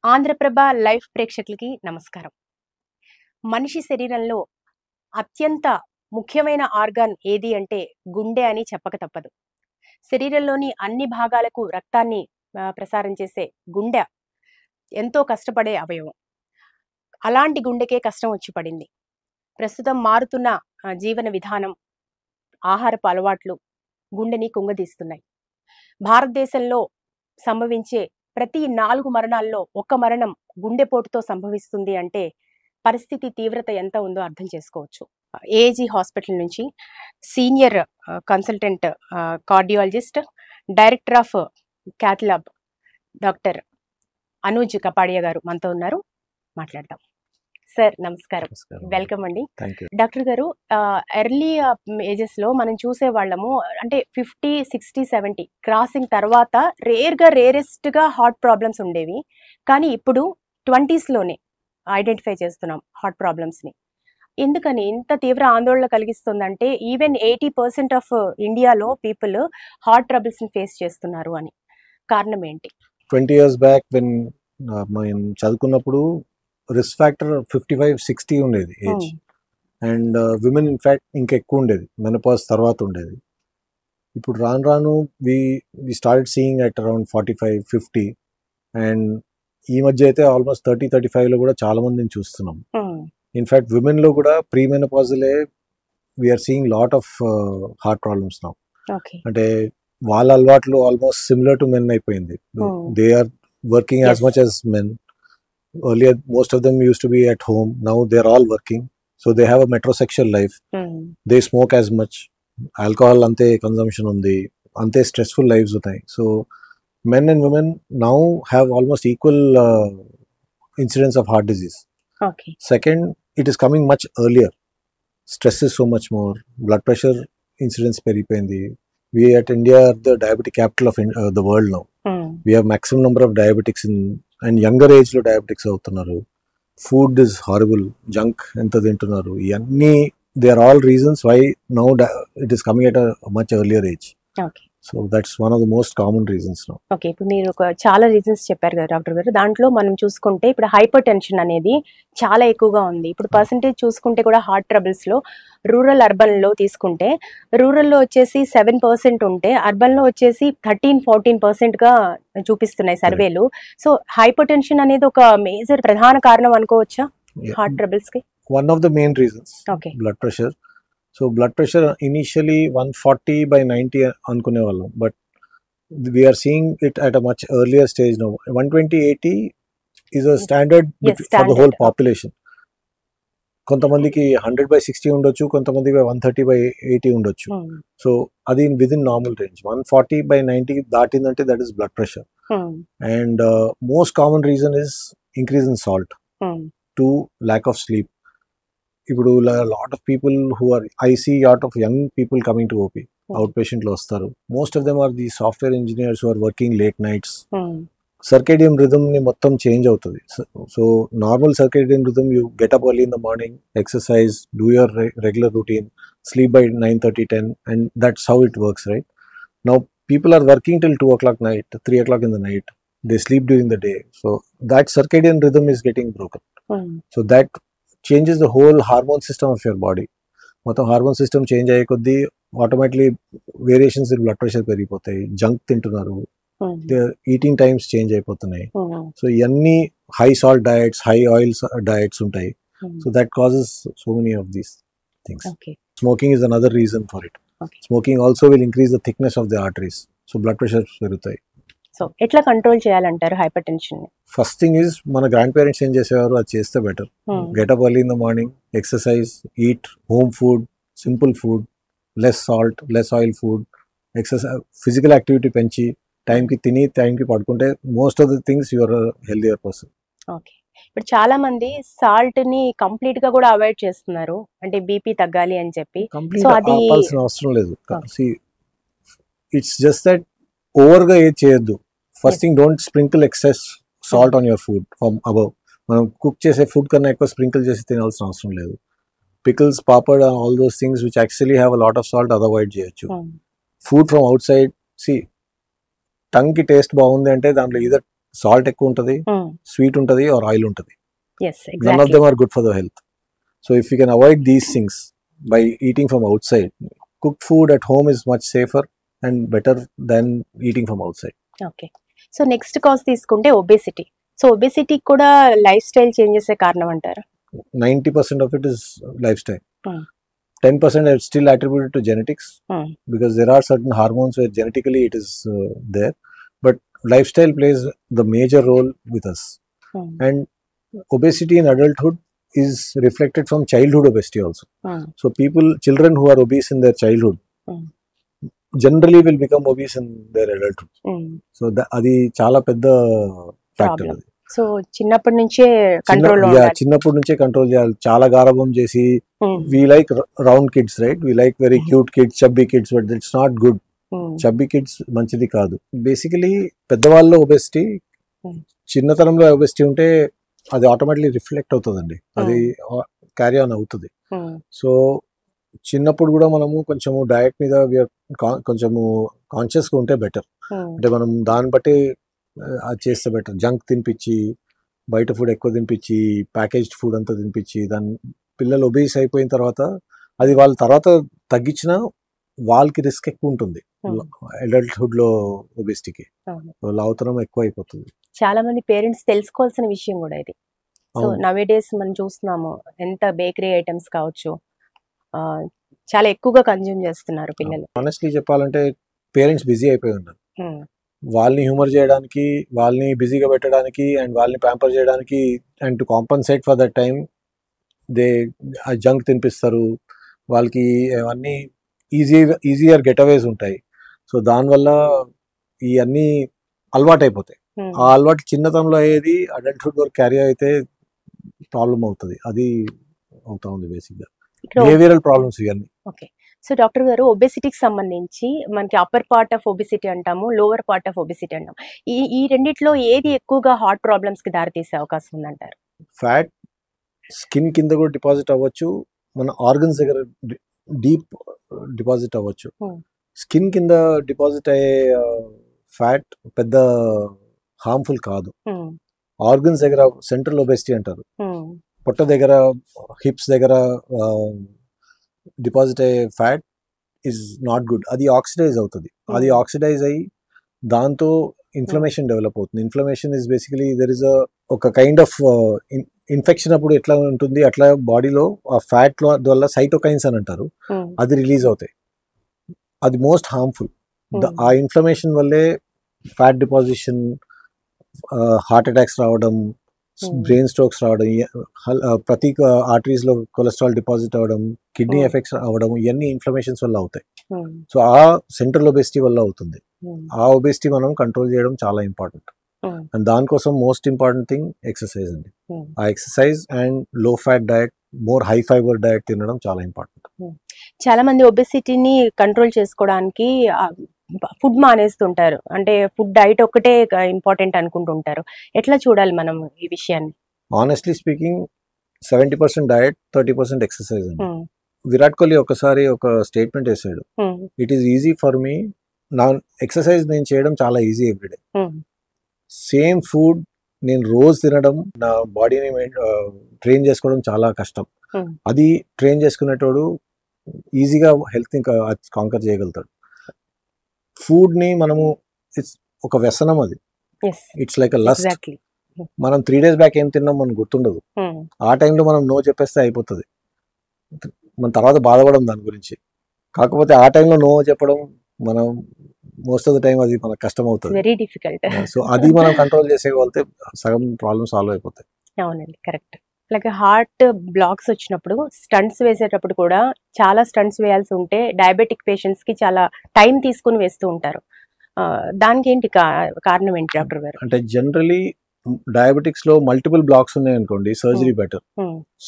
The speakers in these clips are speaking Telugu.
ఆంధ్రప్రభ లైవ్ ప్రేక్షకులకి నమస్కారం. మనిషి శరీరంలో అత్యంత ముఖ్యమైన ఆర్గాన్ ఏది అంటే గుండె అని చెప్పక తప్పదు. శరీరంలోని అన్ని భాగాలకు రక్తాన్ని ప్రసారం చేసే గుండె ఎంతో కష్టపడే అవయవం. అలాంటి గుండెకే కష్టం వచ్చి పడింది. ప్రస్తుతం మారుతున్న జీవన విధానం, ఆహారపు అలవాట్లు గుండెని కుంగదీస్తున్నాయి. భారతదేశంలో సంభవించే ప్రతి 4 మరణాల్లో 1 మరణం గుండెపోటుతో సంభవిస్తుంది అంటే పరిస్థితి తీవ్రత ఎంత ఉందో అర్థం చేసుకోవచ్చు. ఏజీ హాస్పిటల్ నుంచి senior consultant cardiologist, director of cath lab doctor Anuj Kapadia గారు మనతో ఉన్నారు. మాట్లాడదాం. సార్ నమస్కారం, వెల్కమ్ అండి. డాక్టర్ గారు, ఎర్లీ ఏజెస్ లో మనం చూసే వాళ్ళము అంటే 50, 60, 70 క్రాసింగ్ తర్వాత రేరెస్ట్ గా హార్ట్ ప్రాబ్లమ్స్ ఉండేవి. కానీ ఇప్పుడు 20s లోనే ఐడెంటిఫై చేస్తున్నాం హార్ట్ ప్రాబ్లమ్స్ ని. ఎందుకని ఇంత తీవ్ర ఆందోళన కలిగిస్తుందంటే ఈవెన్ 80% ఆఫ్ ఇండియాలో పీపుల్ హార్ట్ ట్రబుల్స్ ని ఫేస్ చేస్తున్నారు అని. కారణం ఏంటి? 20 years బ్యాక్ వెన్ మనం చదువుకున్నప్పుడు రిస్క్ ఫ్యాక్టర్ 55-60 ఉండేది ఏజ్. అండ్ విమెన్ ఇన్ఫ్యాక్ట్ ఇంకా ఎక్కువ ఉండేది, మెనోపాజ్ తర్వాత ఉండేది. ఇప్పుడు రాను రాను we started seeing at around 45-50. And ఈ మధ్య అయితే ఆల్మోస్ట్ 30-35 లో కూడా చాలా మందిని చూస్తున్నాం. ఇన్ఫ్యాక్ట్ విమెన్ లో కూడా ప్రీ మెనోపాజలే we are seeing lot of heart problems now. అంటే వాళ్ళ అలవాట్లు ఆల్మోస్ట్ సిమిలర్ టు మెన్ అయిపోయింది. They are working as much as men. Earlier, most of them used to be at home. Now they're all working. So they have a metrosexual life. They smoke as much. Alcohol ante consumption undi. Ante stressful lives utai. So men and women now have almost equal incidence of heart disease. Okay. Second, it is coming much earlier. Stress is so much more. Blood pressure incidence peripayindi. We at India are the diabetic capital of the world now. We have maximum number of diabetics in and younger age లో డయాబెటిక్స్ అవుతున్నారు. ఫుడ్ ఇస్ హారబుల్, జంక్ ఎంత తింటున్నారు. ఇవన్నీ they are all reasons why now it is coming at a much earlier age. So that's one of the most common reasons now. Okay, ఇప్పుడు మీరు చాలా రీజన్స్ చెప్పారు కదా డాక్టర్ గారు. దాంట్లో మనం చూసుకుంటే ఇప్పుడు హైపర్ టెన్షన్ అనేది చాలా ఎక్కువగా ఉంది. ఇప్పుడు పర్సంటేజ్ చూసుకుంటే కూడా హార్ట్ ట్రబుల్స్ లో రూరల్ అర్బన్ లో తీసుకుంటే రూరల్ లో వచ్చేసి 7% ఉంటే అర్బన్ లో వచ్చేసి 13-14% గా చూపిస్తున్నాయి సర్వేలు. సో హైపర్ టెన్షన్ అనేది ఒక మేజర్ ప్రధాన కారణం అనుకోవచ్చా హార్ట్ ట్రబుల్స్ కి? One of the main reasons blood pressure. So blood pressure initially 140/90 అనుకునే వాళ్ళం, but we are seeing it at a much earlier stage now. 120/80 is a standard for the whole population. కొంతమందికి 100/60 ఉండొచ్చు, కొంతమందికి 130/80 ఉండొచ్చు. సో అది విదిన్ నార్మల్ రేంజ్. 140/90 దాటిందంటే that is blood pressure. And most common reason is increase in salt. 2, lack of sleep. ఇప్పుడు lot of people who are, I see lot of young people coming to OP, outpatient లో వస్తారు. Most of them are the software engineers who are working late nights. Circadian rhythm ని మొత్తం చేంజ్ అవుతుంది. So normal circadian rhythm, you get up early in the morning, exercise, do your regular routine, sleep by 9:30-10, and that's how it works, right? Now people are working till 2 o'clock night, 3 o'clock in the night. They sleep during the day. So that circadian rhythm is getting broken. So that changes the whole hormone system of your body. మొత్తం హార్మోన్ సిస్టమ్ చేంజ్ అయ్యే కొద్దీ automatically variations in blood pressure పెరిగిపోతాయి. జంక్ తింటున్నారు, ఈటింగ్ టైమ్స్ చేంజ్ అయిపోతున్నాయి. సో ఇవన్నీ high salt diets, high oil diets ఉంటాయి. So that causes so many of these things. Smoking is another reason for it. Smoking also will increase the thickness of the arteries. So blood pressure పెరుగుతాయి. సో ఎట్లా కంట్రోల్ చేయాలంటారు hypertension? First thing is మన గ్రాండ్ పేరెంట్స్ ఏం చేసేవారు, అది చేస్తే better. Get up early in the morning, exercise, eat home food, simple food, less salt, less oil food, exercise, physical activity పెంచి టైంకి తిని టైంకి పడుకుంటే most of the things your healthier person. Okay, ఇప్పుడు చాలా మంది సాల్ట్ ని కంప్లీట్ గా కూడా అవాయిడ్ చేస్తున్నారు, అంటే బీపీ తగ్గాలి అని చెప్పి. కంప్లీట్ ఆపాల్సిన అవసరం లేదు. ఇట్స్ జస్ట్ దట్ ఓవర్ గా ఏది చేయొద్దు. First thing, don't sprinkle excess salt on your food from above. మనం కుక్ చేసే ఫుడ్ కన్నా ఎక్కువ స్ప్రింకిల్ చేసి తినాల్సిన అవసరం లేదు. Pickles, papad, all those things which actually have a lot of salt, అది అవాయిడ్ చేయొచ్చు. ఫుడ్ ఫ్రమ్ అవుట్ సైడ్, సి టంగ్ కి టేస్ట్ బాగుంది అంటే దాంట్లో either సాల్ట్ ఎక్కువ ఉంటుంది, స్వీట్ ఉంటుంది, ఆర్ ఆయిల్ ఉంటుంది. yes None of exactly them are good for the health. So if you can avoid these things by eating from outside, cooked food at home is much safer and better than eating from outside. Okay. So next cause తీసుకుంటే ఒబేసిటీ. సో ఒబేసిటీ కూడా లైఫ్ స్టైల్ చేంజెస్ కారణం అంటారు. 90% of it is lifestyle. Hmm. 10% is still attributed to genetics, because there are certain hormones where genetically it is there, but lifestyle plays the major role with us. And obesity in adulthood is reflected from childhood obesity also. So children who are obese in their childhood generally will become obese in their adulthood. So adi chala pedda factor. So చిన్నప్పటి నుంచే కంట్రోల్ చిన్నప్పటి నుంచే కంట్రోల్ చేయాలి. చాలా గారాబం చేసి we like round kids, right? We like very cute kids, chubby kids, but it's not good. Chubby kids మంచిది కాదు. బేసికలీ పెద్దవాళ్ళలో ఒబెసిటీ, చిన్నతనంలో ఒబెసిటీ ఉంటే అది ఆటోమేటిక్లీ రిఫ్లెక్ట్ అవుతుందండి, అది క్యారీ ఆన్ అవుతుంది. సో చిన్నప్పుడు కూడా మనము కొంచెము డయట్ మీద కొంచెము కాన్షియస్గా ఉంటే బెటర్. అంటే మనం దాన్ని బట్టి అది చేస్తే బెటర్. జంక్ తినిపించి, బయట ఫుడ్ ఎక్కువ తినిపించి, ప్యాకేజ్డ్ ఫుడ్ అంతా తినిపించి, దాని పిల్లలు ఒబేస్ అయిపోయిన తర్వాత అది వాళ్ళ తర్వాత తగ్గించినా వాళ్ళకి రిస్క్ ఎక్కువ ఉంటుంది అడల్ట్హుడ్ లో ఒబేసిటీకి. లావుతనం ఎక్కువ అయిపోతుంది. చాలా మంది పేరెంట్స్ తెలుసుకోవాల్సిన విషయం కూడా ఇది. సో నవే డేస్ మనం చూస్తున్నాము, ఎంత బేకరీ ఐటమ్స్ కావచ్చు చాలా ఎక్కువగా కన్జ్యూమ్ చేస్తున్నారు పిల్లలు. ఆనెస్ట్లీ చెప్పాలంటే పేరెంట్స్ బిజీ అయిపోయి ఉన్నారు. వాళ్ళని హ్యూమర్ చేయడానికి, వాళ్ళని బిజీగా పెట్టడానికి, అండ్ వాళ్ళని ప్యాంపర్ చేయడానికి, and to compensate for that time junk తినిపిస్తారు వాళ్ళకి. అవన్నీ ఈజియర్ గెట్ అవేస్ ఉంటాయి. సో దానివల్ల ఇవన్నీ అలవాటు అయిపోతాయి. ఆ అలవాటు చిన్నతనంలో అయ్యేది అడల్ట్హుడ్ వరకు క్యారీ అయితే ప్రాబ్లం అవుతుంది. అది అవుతా ఉంది బేసిక్గా బిహేవియరల్ ప్రాబ్లమ్స్ ఇవన్నీ. ఓకే. సో డాక్టర్ గారు, ఒబెసిటీకి సంబంధించి మనకి అప్పర్ పార్ట్ ఆఫ్ ఒబెసిటీ అంటాము, లోవర్ పార్ట్ ఆఫ్ ఒబెసిటీ అంటాము. ఈ రెండిట్లో ఏది ఎక్కువగా హార్ట్ ప్రాబ్లమ్స్ కి దారితీసే అవకాశం ఉందంటారు? ఫ్యాట్ స్కిన్ కింద కూడా డిపాజిట్ అవ్వచ్చు, మన ఆర్గన్స్ దగ్గర డీప్ డిపాజిట్ అవ్వచ్చు. స్కిన్ కింద డిపాజిట్ అయ్యే ఫ్యాట్ పెద్ద హార్మ్ఫుల్ కాదు. ఆర్గన్స్ దగ్గర సెంట్రల్ ఒబెసిటీ అంటారు, పొట్ట దగ్గర, హిప్స్ దగ్గర డిపాజిట్ అయ్యే ఫ్యాట్ ఈజ్ నాట్ గుడ్. అది ఆక్సిడైజ్ అవుతుంది. అది ఆక్సిడైజ్ అయ్యి దాంతో ఇన్ఫ్లమేషన్ డెవలప్ అవుతుంది. Inflammation is basically there is ఒక కైండ్ ఆఫ్ ఇన్ఫెక్షన్ అప్పుడు ఎట్లా ఉంటుంది, అట్లా బాడీలో ఆ ఫ్యాట్ వల్ల సైటోకైన్స్ అని అంటారు, అది రిలీజ్ అవుతాయి. అది మోస్ట్ హార్మ్ఫుల్. ఆ ఇన్ఫ్లమేషన్ వల్లే ఫ్యాట్ డిపాజిషన్, హార్ట్ అటాక్స్ రావడం, బ్రెయిన్ స్ట్రోక్స్ రావడం, ప్రతి ఆర్టరీస్ లో కొలెస్ట్రాల్ డిపాజిట్ అవ్వడం, కిడ్నీ ఎఫెక్ట్స్ అవ్వడం, ఇవన్నీ ఇన్ఫ్లమేషన్స్ వల్ల అవుతాయి. సో ఆ సెంట్రల్ ఒబెసిటీ వల్ల అవుతుంది. ఆ ఒబెసిటీ మనం కంట్రోల్ చేయడం చాలా ఇంపార్టెంట్. అండ్ దానికోసం మోస్ట్ ఇంపార్టెంట్ థింగ్ ఎక్సర్సైజ్ అండి. ఆ ఎక్సర్సైజ్ అండ్ లో fat diet, more high fibre diet తినడం చాలా ఇంపార్టెంట్. చాలా మంది ఒబెసిటీని కంట్రోల్ చేసుకోవడానికి ఫుడ్ మానేస్తుంటారు, అంటే ఫుడ్ డైట్ ఒక్కటే ఇంపార్టెంట్ అనుకుంటుంటారు. ఎట్లా చూడాలి మనం ఈ విషయాన్ని? ఆనెస్ట్లీ స్పీకింగ్ 70% డయట్, 30% ఎక్సర్సైజ్ అండి. విరాట్ కోహ్లీ ఒకసారి ఒక స్టేట్మెంట్ వేసాడు, it is easy for me, నా ఎక్సర్సైజ్ నేను చేయడం చాలా ఈజీ ఎవ్రీడే. సేమ్ ఫుడ్ నేను రోజు తినడం, నా బాడీని ట్రైన్ చేసుకోవడం చాలా కష్టం. అది ట్రైన్ చేసుకునేటోడు ఈజీగా హెల్త్ ఇంకా కాంకర్ చేయగలుగుతాడు. ఫుడ్ ని మనము ఒక వ్యసనం, అది ఇట్స్ లైక్ అ లస్ట్. మనం 3 days బ్యాక్ ఏం తిన్నాం మనకు గుర్తుండదు. ఆ టైంలో మనం నో చెప్పేస్తే అయిపోతుంది, మన తర్వాత బాధపడడం దాని గురించి. కాకపోతే ఆ టైంలో నో చెప్పడం మనం మోస్ట్ ఆఫ్ ద టైం అది మనకు కష్టం అవుతుంది, వెరీ డిఫికల్ట్. సో అది మనం కంట్రోల్ చేసేయగలిగితే సగం ప్రాబ్లమ్ సాల్వ్ అయిపోతాయి. అవునండి, కరెక్ట్. అలాగే హార్ట్ బ్లాక్స్ వచ్చినప్పుడు స్టంట్స్ వేసేటప్పుడు కూడా చాలా స్టంట్స్ వేయాల్సి ఉంటే డయాబెటిక్ పేషెంట్స్ కి చాలా టైం తీసుకుని వేస్తూ ఉంటారు. దానికి ఏంటి కారణం ఏంటి డాక్టర్ గారు? అంటే జనరలీ డయాబెటిక్స్ లో మల్టిపుల్ బ్లాక్స్ ఉన్నాయి అనుకోండి, surgery better.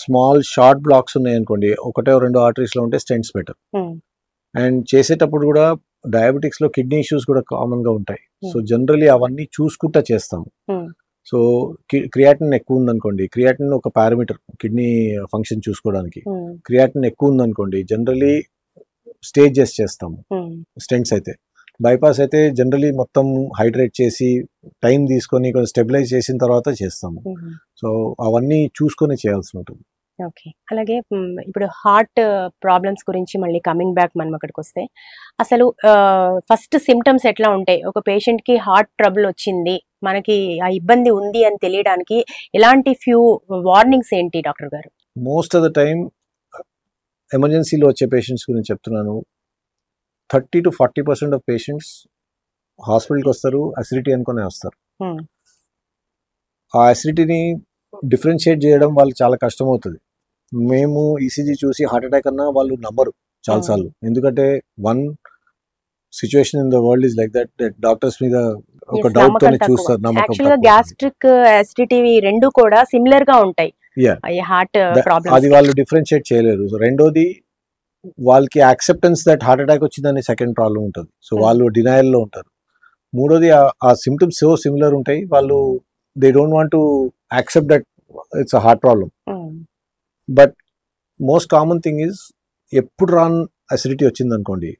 Small short blocks ఉన్నాయి అనుకోండి, 1-2 ఆర్టరీస్ లో ఉంటే స్టెంట్స్ బెటర్. అండ్ చేసేటప్పుడు కూడా డయాబెటిక్స్ లో కిడ్నీ ఇష్యూస్ కూడా కామన్ గా ఉంటాయి. సో జనరలీ అవన్నీ చూసుకుంటా చేస్తాము. సో క్రియాటిన్ ఎక్కువ ఉందనుకోండి, క్రియాటిన్ ఒక పారామీటర్ కిడ్నీ ఫంక్షన్ చూసుకోవడానికి. క్రియాటిన్ ఎక్కువ ఉందనుకోండి, జనరలీ స్టేజ్ చేస్తాము స్టెంట్స్ అయితే. బైపాస్ అయితే జనరలీ మొత్తం హైడ్రేట్ చేసి టైం తీసుకొని కొంచెం స్టెబిలైజ్ చేసిన తర్వాత చేస్తాము. సో అవన్నీ చూసుకొని చేయాల్సి ఉంటుంది. ఓకే. అలాగే ఇప్పుడు హార్ట్ ప్రాబ్లమ్స్ గురించి మళ్ళీ కమింగ్ బ్యాక్ మనం అక్కడికి వస్తే, అసలు ఫస్ట్ సిమ్టమ్స్ ఎట్లా ఉంటాయి? ఒక పేషెంట్కి హార్ట్ ట్రబుల్ వచ్చింది, మనకి ఆ ఇబ్బంది ఉంది అని తెలియడానికి ఎలాంటి ఫ్యూ వార్నింగ్స్ ఏంటి డాక్టర్ గారు? మోస్ట్ ఆఫ్ ద టైం ఎమర్జెన్సీలో వచ్చే పేషెంట్స్ గురించి చెప్తున్నాను. 30 to 40% ఆఫ్ పేషెంట్స్ హాస్పిటల్కి వస్తారు, అసిడిటీ అనుకునే వస్తారు. ఆ అసిడిటీని డిఫరెన్షియేట్ చేయడం వాళ్ళు చాలా కష్టం అవుతుంది. మేము ఈసీజీ చూసి హార్ట్ అటాక్ అన్నా వాళ్ళు నమ్మరు చాలాసార్లు. ఎందుకంటే one situation in the world is like that, doctors మీద ఒక డౌట్ తోనే చూస్తారు. యాక్చువల్గా గ్యాస్ట్రిక్ అసిడిటీ రెండు కూడా సిమిలర్ గా ఉంటాయి. హార్ట్ ప్రాబ్లమ్ అది వాళ్ళు డిఫరెన్షియేట్ చేయలేరు. సో రెండోది వాళ్ళకి యాక్సెప్టెన్స్ దట్ హార్ట్ అటాక్ వచ్చిందని సెకండ్ ప్రాబ్లం ఉంటుంది. సో వాళ్ళు డినయల్లో ఉంటారు. మూడోది ఆ సిమ్టమ్స్ సో సిమిలర్ ఉంటాయి, వాళ్ళు they don't want to accept that it's a heart problem. But most common thing is ఎప్పుడు రాని అసిడిటీ వచ్చింది అనుకోండి,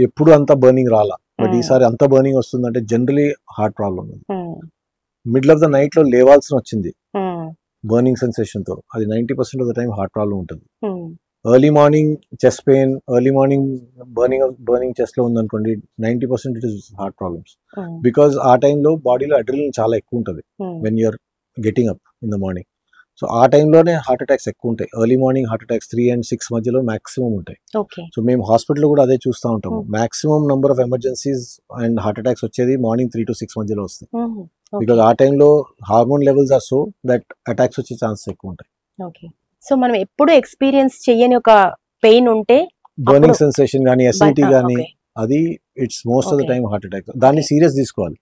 ఎప్పుడు అంత బర్నింగ్ రాలా, బట్ ఈసారి అంత బర్నింగ్ వస్తుందంటే generally heart problem. Middle of the night లో లేవాల్సిన వచ్చింది బర్నింగ్ సెన్సేషన్ తో, అది 90% of the time heart problem ఉంటుంది. Early morning chest pain, early morning burning chest లో ఉందనుకోండి, 90% it is heart problems. Because ఆ టైంలో బాడీలో అడ్రినలిన్ చాలా ఎక్కువ ఉంటుంది when you are getting up in the morning. So ఆ టైంలోనే హార్ట్ అటాక్స్ ఎక్కువ ఉంటాయి. Early morning heart attacks 3 and 6 మధ్యలో మాక్సిమం ఉంటాయి. సో మేము హాస్పిటల్లో కూడా అదే చూస్తూ ఉంటాము. Maximum number of emergencies and heart attacks వచ్చేది మార్నింగ్ 3 to 6 మధ్యలో వస్తాయి. బికాస్ ఆ టైంలో hormone levels are so that attacks వచ్చే ఛాన్సెస్ ఎక్కువ ఉంటాయి. సో మనం ఎప్పుడు ఎక్స్పీరియన్స్ చేయని ఒక పెయిన్ ఉంటే, బర్నింగ్ సెన్సేషన్ కానీ అసిడిటీ కానీ, అది it's most of the time heart attack. దాన్ని సీరియస్ తీసుకోవాలి.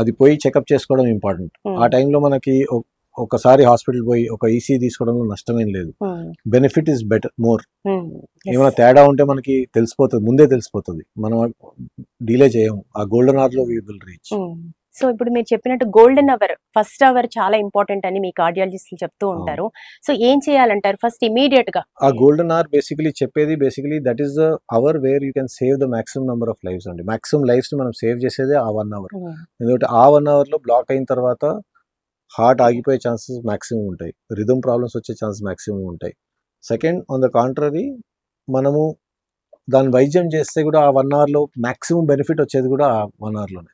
అది పోయి చెకప్ చేసుకోవడం ఇంపార్టెంట్. ఆ టైంలో మనకి ఒకసారి హాస్పిటల్ పోయి ఒక ఈసీ తీసుకోవడంలో నష్టమేం లేదు. Benefit is better more. ఏమైనా తేడా ఉంటే మనకి తెలిసిపోతుంది, ముందే తెలిసిపోతుంది, మనం డిలే చేయము. ఆ గోల్డెన్ అవర్ లో వి విల్ రీచ్. సో ఇప్పుడు మీరు చెప్పినట్టు గోల్డెన్ అవర్, ఫస్ట్ అవర్ చాలా ఇంపార్టెంట్ అని మీ కార్డియాలజిస్టులు చెప్తూ ఉంటారు. సో ఏం చేయాలంటారు ఫస్ట్ ఇమీడియట్ గా? ఆ గోల్డెన్ అవర్ చెప్పేది that is the hour where you can save the maximum number of lives అండి. మాక్సిమం లైఫ్స్ ని మనం సేవ్ చేసేదే ఆ 1 hour. ఎందుకంటే ఆ 1 hour లో బ్లాక్ అయిన తర్వాత హార్ట్ ఆగిపోయే ఛాన్సెస్ మాక్సిమం ఉంటాయి, రిథమ్ ప్రాబ్లమ్స్ వచ్చే ఛాన్సెస్ మాక్సిమం ఉంటాయి. సెకండ్, ఆన్ ద కాంట్రరీ, మనము దాని వైద్యం చేస్తే కూడా ఆ 1 hour లో మాక్సిమం బెనిఫిట్ వచ్చేది కూడా ఆ 1 hour లోనే.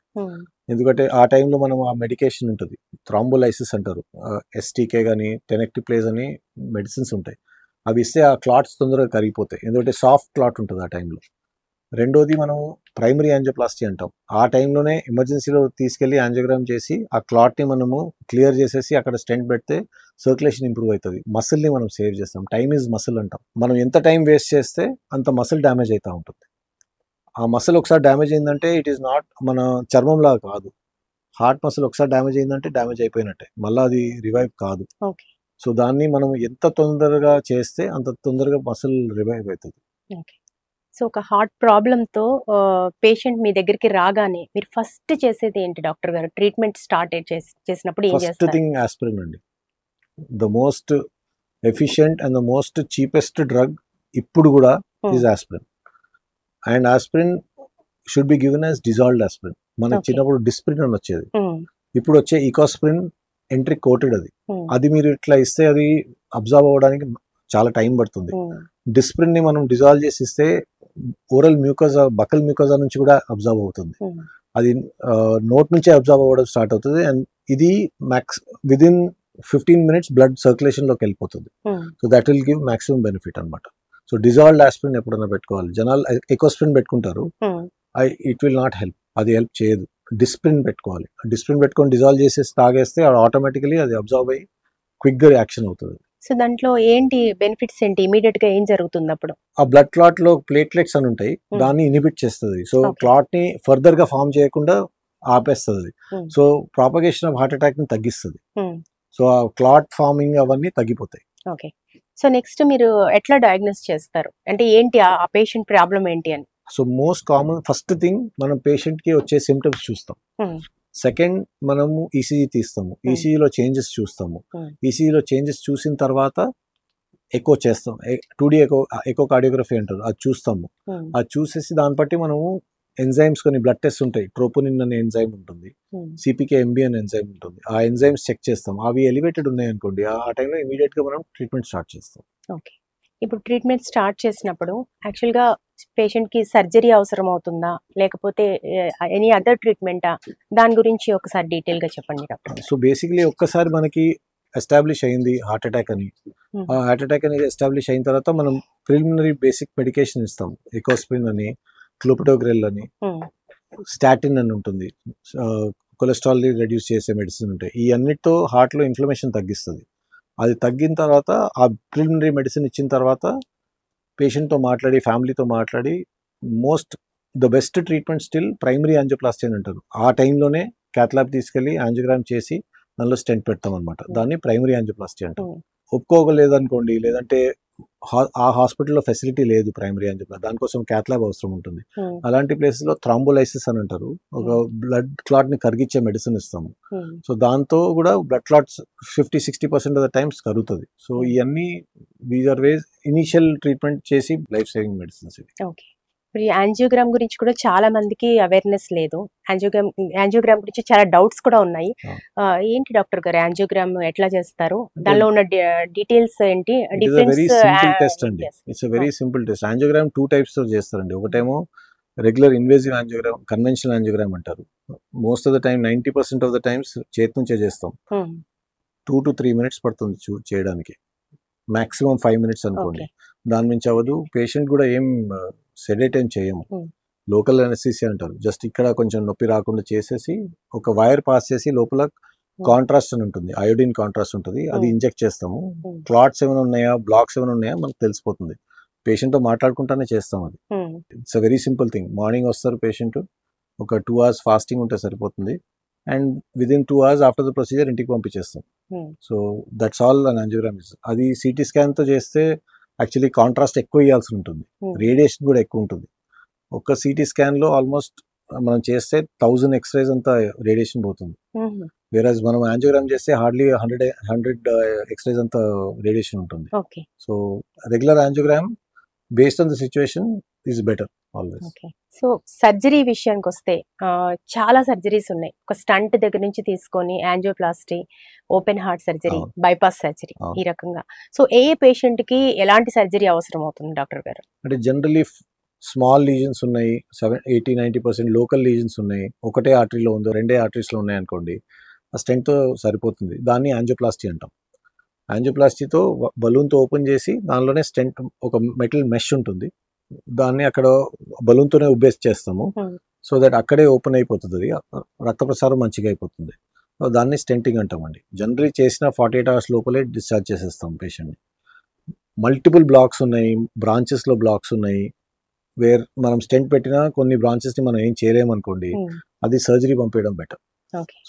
ఎందుకంటే ఆ టైంలో మనం ఆ మెడికేషన్ ఉంటుంది, థ్రాంబోలైసిస్ అంటారు, ఎస్టీకే కానీ టెనెక్టిప్లేజ్ అని మెడిసిన్స్ ఉంటాయి. అవి ఇస్తే ఆ క్లాట్స్ తొందరగా కరిగిపోతాయి, ఎందుకంటే సాఫ్ట్ క్లాట్ ఉంటుంది ఆ టైంలో. రెండోది మనం ప్రైమరీ యాంజియోప్లాస్టీ అంటాం. ఆ టైంలోనే ఎమర్జెన్సీలో తీసుకెళ్లి యాంజియోగ్రామ్ చేసి ఆ క్లాట్ని మనము క్లియర్ చేసేసి అక్కడ స్టెంట్ పెడితే సర్క్యులేషన్ ఇంప్రూవ్ అవుతుంది. మసిల్ని మనం సేవ్ చేస్తాం. టైమ్ ఈజ్ మసిల్ అంటాం. మనం ఎంత టైం వేస్ట్ చేస్తే అంత మసిల్ డ్యామేజ్ అవుతూ ఉంటుంది. ఆ మసిల్ ఒకసారి డ్యామేజ్ అయిందంటే ఇట్ ఈస్ నాట్ మన చర్మంలా కాదు. హార్ట్ మసిల్ ఒకసారి డ్యామేజ్ అయిందంటే డ్యామేజ్ అయిపోయినట్టే, మళ్ళీ అది రివైవ్ కాదు. సో దాన్ని మనం ఎంత తొందరగా చేస్తే అంత తొందరగా మసిల్ రివైవ్ అవుతుంది. సో ఒక హార్ట్ ప్రాబ్లంతో పేషెంట్ మీ దగ్గరికి రాగానే మీరు ఫస్ట్ చేసేది ఏంటి డాక్టర్ గారు? ట్రీట్మెంట్ స్టార్ట్ చేసినప్పుడు ఏం చేస్తారు? ఫస్ట్ థింగ్ ఆస్పిరిన్ అండి. The most efficient and the most cheapest drug ఇప్పుడు కూడా is aspirin. And aspirin should be given as dissolved aspirin. మనకి చిన్నప్పుడు డిస్ప్రిన్ అని వచ్చేది, ఇప్పుడు వచ్చే ఈకోస్ప్రిన్ ఎంట్రిక్ కోటెడ్. అది మీరు ఇట్లా ఇస్తే అది అబ్జర్వ్ అవ్వడానికి చాలా టైం పడుతుంది. డిస్ప్రిన్ ని మనం డిజాల్వ్ చేసి ఇస్తే ఓరల్ మ్యూకోజా, బకల్ మ్యూకోజా నుంచి కూడా అబ్జర్వ్ అవుతుంది. అది నోట్ నుంచే అబ్జర్వ్ అవ్వడం స్టార్ట్ అవుతుంది. అండ్ ఇది విదిన్ 15 minutes బ్లడ్ సర్క్యులేషన్ లోకి వెళ్ళిపోతుంది. So that will give maximum benefit అనమాట. సో డిజాల్వ్డ్ ఆస్పిరిన్ ఎప్పుడైనా పెట్టుకోవాలి. జనాలు ఎకోస్ప్రిన్ పెట్టుకుంటారు, ఇట్ విల్ నాట్ హెల్ప్, అది హెల్ప్ చేయదు. డిస్ప్రిన్ పెట్టుకోవాలి. డిస్ప్రిన్ పెట్టుకొని డిజాల్వ్ చేసేసి తాగేస్తే ఆటోమేటికలీ అది అబ్జర్వ్ అయ్యి క్విక్ గా యాక్షన్ అవుతుంది. సో దాంట్లో ఏంటి బెనిఫిట్స్ ఏంటి? ఇమీడియట్ గా ఏం జరుగుతుంది అప్పుడు? ఆ బ్లడ్ క్లాట్ లో ప్లేట్లెట్స్ అని ఉంటాయి, దాన్ని ఇనిబిట్ చేస్తుంది. సో క్లాట్ ని ఫర్దర్ గా ఫామ్ చేయకుండా ఆపేస్తుంది. So propagation of heart attack ని తగ్గిస్తుంది. సో ఆ క్లాట్ ఫార్మింగ్ అవన్నీ తగ్గిపోతాయి. ఓకే. సో నెక్స్ట్ మీరు ఎట్లా డయాగ్నోస్ చేస్తారు? అంటే ఏంటి ఆ పేషెంట్ ప్రాబ్లం ఏంటి అని? So most common first thing మనం పేషెంట్ కి వచ్చే సిమ్టమ్స్ చూస్తాం. సెకండ్, మనము ఈసీజీ తీస్తాము, ఈసీజీలో చేంజెస్ చూస్తాము. ఈసీజీలో చేంజెస్ చూసిన తర్వాత ఎకో చేస్తాం, 2D ఎకో కార్డియోగ్రఫీ అంటారు, అది చూస్తాము. అది చూసేసి దాన్ని బట్టి మనము ఎంజైమ్స్ కొన్ని బ్లడ్ టెస్ట్ ఉంటాయి, ట్రోపోనిన్ అనే ఎంజైమ్ ఉంటుంది, CPK-MB అనే ఎంజైమ్ ఉంటుంది. ఆ ఎంజైమ్స్ చెక్ చేస్తాం. అవి ఎలివేటెడ్ ఉన్నాయి అనుకోండి, ఆ టైంలో ఇమీడియట్ గా మనం ట్రీట్మెంట్ స్టార్ట్ చేస్తాం. ఓకే. ఇప్పుడు ట్రీట్మెంట్ స్టార్ట్ చేసినప్పుడు యాక్చువల్గా పేషెంట్కి సర్జరీ అవసరం అవుతుందా, లేకపోతే ఎనీ అదర్ ట్రీట్మెంటా, దాని గురించి ఒకసారి డీటెయిల్గా చెప్పండి డాక్టర్. సో బేసిక్లీ ఒక్కసారి మనకి ఎస్టాబ్లిష్ అయింది హార్ట్ అటాక్ అని, ఆ హార్ట్ అటాక్ అనేది ఎస్టాబ్లిష్ అయిన తర్వాత మనం ప్రిలిమినరీ బేసిక్ మెడికేషన్ ఇస్తాం. ఎకోస్ప్రిన్ అని, క్లోపిటోగ్రెల్ అని, స్టాటిన్ అని ఉంటుంది, కొలెస్ట్రాల్ రెడ్యూస్ చేసే మెడిసిన్ ఉంటాయి. ఈ అన్నిటితో హార్ట్లో ఇన్ఫ్లమేషన్ తగ్గిస్తుంది. అది తగ్గిన తర్వాత ఆ ప్రిలిమినరీ మెడిసిన్ ఇచ్చిన తర్వాత పేషెంట్తో మాట్లాడి, ఫ్యామిలీతో మాట్లాడి, the best treatment still primary angioplasty అని అంటారు. ఆ టైంలోనే క్యాథ్లాబ్ తీసుకెళ్ళి యాంజియోగ్రామ్ చేసి దానిలో స్టెంట్ పెడతాం అనమాట. దాన్ని ప్రైమరీ యాంజియోప్లాస్టీ అంటారు. ఒప్పుకోగలేదనుకోండి, లేదంటే ఆ హాస్పిటల్లో ఫెసిలిటీ లేదు ప్రైమరీ యాంజియోప్లాస్టీ, దానికోసం క్యాథ్లాబ్ అవసరం ఉంటుంది. అలాంటి ప్లేసెస్లో థ్రాంబోలైసిస్ అని అంటారు, ఒక బ్లడ్ క్లాట్ ని కరిగించే మెడిసిన్ ఇస్తాము. సో దాంతో కూడా blood clots 50-60% of the times కరుగుతుంది. సో ఇవన్నీ these are ways initial treatment చేసి లైఫ్ సేవింగ్ మెడిసిన్స్ ఇవి. ఇప్పుడు ఈ యాంజియోగ్రామ్ గురించి కూడా చాలా మందికి అవేర్నెస్ లేదు. యాంజియోగ్రామ్ గురించి చాలా డౌట్స్ కూడా ఉన్నాయి. ఏంటి డాక్టర్ గారు యాంజియోగ్రామ్ ఎట్లా చేస్తారు, దానిలో ఉన్న డీటెయిల్స్ ఏంటి? వెరీ సింపుల్ టెస్ట్ అండి. It's very simple test. Angiogram 2 types తో చేస్తారండి. ఒకటేమో regular invasive angiogram, conventional angiogram అంటారు. Most of the time 90% of the times చేతి నుంచే చేస్తాం. 2 to 3 minutes పడుతుంది చేయడానికి, మాక్సిమం 5 minutes అనుకోండి. దాని నుంచి అవ్వదు. పేషెంట్ కూడా ఏం సెడేట్ ఏం చేయము, లోకల్ అనెస్థీసియా అంటారు. జస్ట్ ఇక్కడ కొంచెం నొప్పి రాకుండా చేసేసి ఒక వైర్ పాస్ చేసి లోపల కాంట్రాస్ట్ అని ఉంటుంది, అయోడిన్ కాంట్రాస్ట్ ఉంటుంది, అది ఇంజెక్ట్ చేస్తాము. క్లాట్స్ ఏమైనా ఉన్నాయా, బ్లాక్స్ ఏమైనా ఉన్నాయా మనకు తెలిసిపోతుంది. పేషెంట్తో మాట్లాడుకుంటానే చేస్తాం. అది it's a very simple thing. Morning వస్తారు పేషెంట్, ఒక 2 hours ఫాస్టింగ్ ఉంటే సరిపోతుంది, and within 2 hours after the procedure ఇంటికి పంపించేస్తాం. So that's all an angiogram. అది CT స్కాన్తో చేస్తే యాక్చువల్లీ కాంట్రాస్ట్ ఎక్కువ ఇవ్వాల్సి ఉంటుంది, రేడియేషన్ కూడా ఎక్కువ ఉంటుంది. ఒక్క CT స్కాన్లో ఆల్మోస్ట్ మనం చేస్తే 1000 ఎక్స్రేస్ అంతా రేడియేషన్ పోతుంది. వేరేజ్ మనం యాంజియోగ్రామ్ చేస్తే హార్డ్లీ 100 ఎక్స్రేస్ అంతా రేడియేషన్ ఉంటుంది. So regular angiogram based on the situation is better always. So surgery విషయానికి వస్తే చాలా సర్జరీస్ ఉన్నాయి. ఒక స్టంట్ దగ్గర నుంచి తీసుకొని angioplasty, open heart surgery, bypass surgery, ఈ రకంగా. సో ఏ పేషెంట్ కి ఎలాంటి సర్జరీ అవసరం అవుతుంది డాక్టర్ గారు? అంటే జనరలీ స్మాల్ లీజన్స్ ఉన్నాయి, 80-90% లోకల్ లీజన్స్ ఉన్నాయి, ఒకటే ఆర్టరీలో ఉందో 2 arteries లో ఉన్నాయి అనుకోండి, ఆ స్టెంట్తో సరిపోతుంది. దాన్ని యాంజియోప్లాస్టీ అంటాం. యాంజియోప్లాస్టీతో బలూన్తో ఓపెన్ చేసి దానిలోనే స్టెంట్, ఒక మెటల్ మెష్ ఉంటుంది, దాన్ని అక్కడ బలూన్తోనే ఉబ్బేసి చేస్తాము. సో దట్ అక్కడే ఓపెన్ అయిపోతుంది, అది రక్త ప్రసారం మంచిగా అయిపోతుంది. దాన్ని స్టెంటింగ్ అంటామండి. జనరలీ చేసిన 48 hours లోపలే డిశ్చార్జ్ చేసేస్తాం పేషెంట్ని. మల్టిపుల్ బ్లాక్స్ ఉన్నాయి, బ్రాంచెస్లో బ్లాక్స్ ఉన్నాయి, వేర్ మనం స్టెంట్ పెట్టినా కొన్ని బ్రాంచెస్ని మనం ఏం చేయలేము అనుకోండి, అది సర్జరీ పంపించడం బెటర్.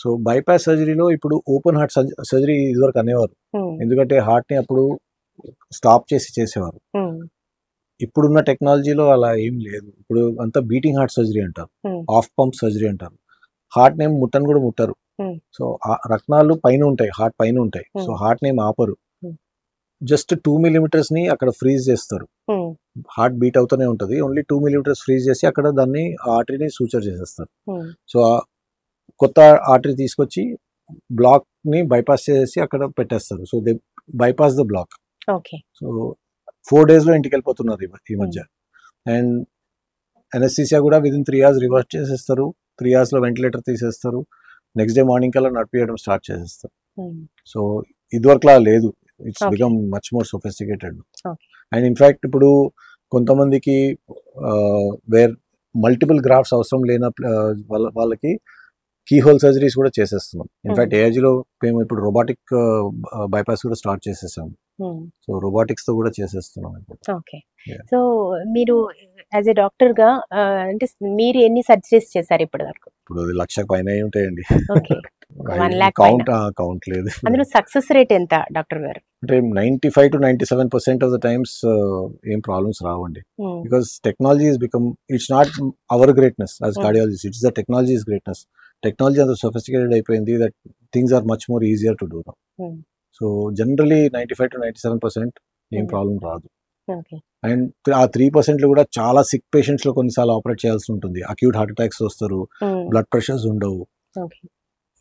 సో బైపాస్ సర్జరీలో ఇప్పుడు ఓపెన్ హార్ట్ సర్జరీ ఇదివరకు అనేవారు, ఎందుకంటే హార్ట్ని అప్పుడు స్టాప్ చేసి చేసేవారు. ఇప్పుడున్న టెక్నాలజీలో అలా ఏం లేదు. ఇప్పుడు అంతా బీటింగ్ హార్ట్ సర్జరీ అంటారు, ఆఫ్ పంప్ సర్జరీ అంటారు. హార్ట్ నేమ్ ముట్టను కూడా ముట్టరు. సో రక్తాలు పైన ఉంటాయి, హార్ట్ పైన ఉంటాయి. సో హార్ట్ నేమ్ ఆపరు, జస్ట్ 2 millimeters ని అక్కడ ఫ్రీజ్ చేస్తారు. హార్ట్ బీట్ అవుతూనే ఉంటుంది, ఓన్లీ 2 millimeters ఫ్రీజ్ చేసి అక్కడ దాన్ని ఆర్టరీని సూచర్ చేసేస్తారు. సో కొత్త ఆర్టరీ తీసుకొచ్చి బ్లాక్ ని బైపాస్ చేసి అక్కడ పెట్టేస్తారు. So they bypass the block. So 4 days లో ఇంటికి వెళ్ళిపోతున్నారు ఈ మధ్య. అండ్ అనెస్థీసియా కూడా విదిన్ 3 hours రివర్స్ చేసేస్తారు, 3 hours లో వెంటిలేటర్ తీసేస్తారు, నెక్స్ట్ డే మార్నింగ్ కల్లా నడిపియడం స్టార్ట్ చేసేస్తారు. సో ఇదివరకులా లేదు, it's become much more sophisticated. And in fact ఇప్పుడు కొంతమందికి వేర్ మల్టిపుల్ గ్రాఫ్ట్స్ అవసరం లేన వాళ్ళకి కీహోల్ సర్జరీస్ కూడా చేసేస్తున్నాం. ఇన్ఫాక్ట్ ఏజ్లో మేము ఇప్పుడు రోబోటిక్ బైపాస్ కూడా స్టార్ట్ చేసేసాము. సో రోబోటిక్స్ తో కూడా చేసేస్తున్నాం ఇప్పుడు. ఓకే. సో మీరు యాజ్ ఏ డాక్టర్ గా అంటే మీరు ఎన్ని సర్జరీస్ చేశారు ఇప్పుడు వరకు? ఇప్పుడు 1,00,000 పైన ఉంటాయండి. ఓకే. 1 lakh కౌంట్ లేదు. అందులో సక్సెస్ రేట్ ఎంత డాక్టర్ గారు? అంటే 95 to 97% ఆఫ్ ద టైమ్స్ ఏం ప్రాబ్లమ్స్ రావండి. Because technology is become, it's not our greatness as cardiologist, it's the technology is greatness. Technology అంత సొఫిస్టికేటెడ్ అయిపోయింది that things are much more easier to do now. So generally 95 to 97% ఏం ప్రాబ్లం రాదు. ఓకే. అండ్ ఆ 3% కూడా చాలా సిక్ పేషెంట్స్ లో కొన్నిసార్లు ఆపరేట్ చేయాల్సి ఉంటుంది. అక్యూట్ హార్ట్ అటాక్స్ వస్తారు, బ్లడ్ ప్రెషర్స్ ఉండవు. Okay.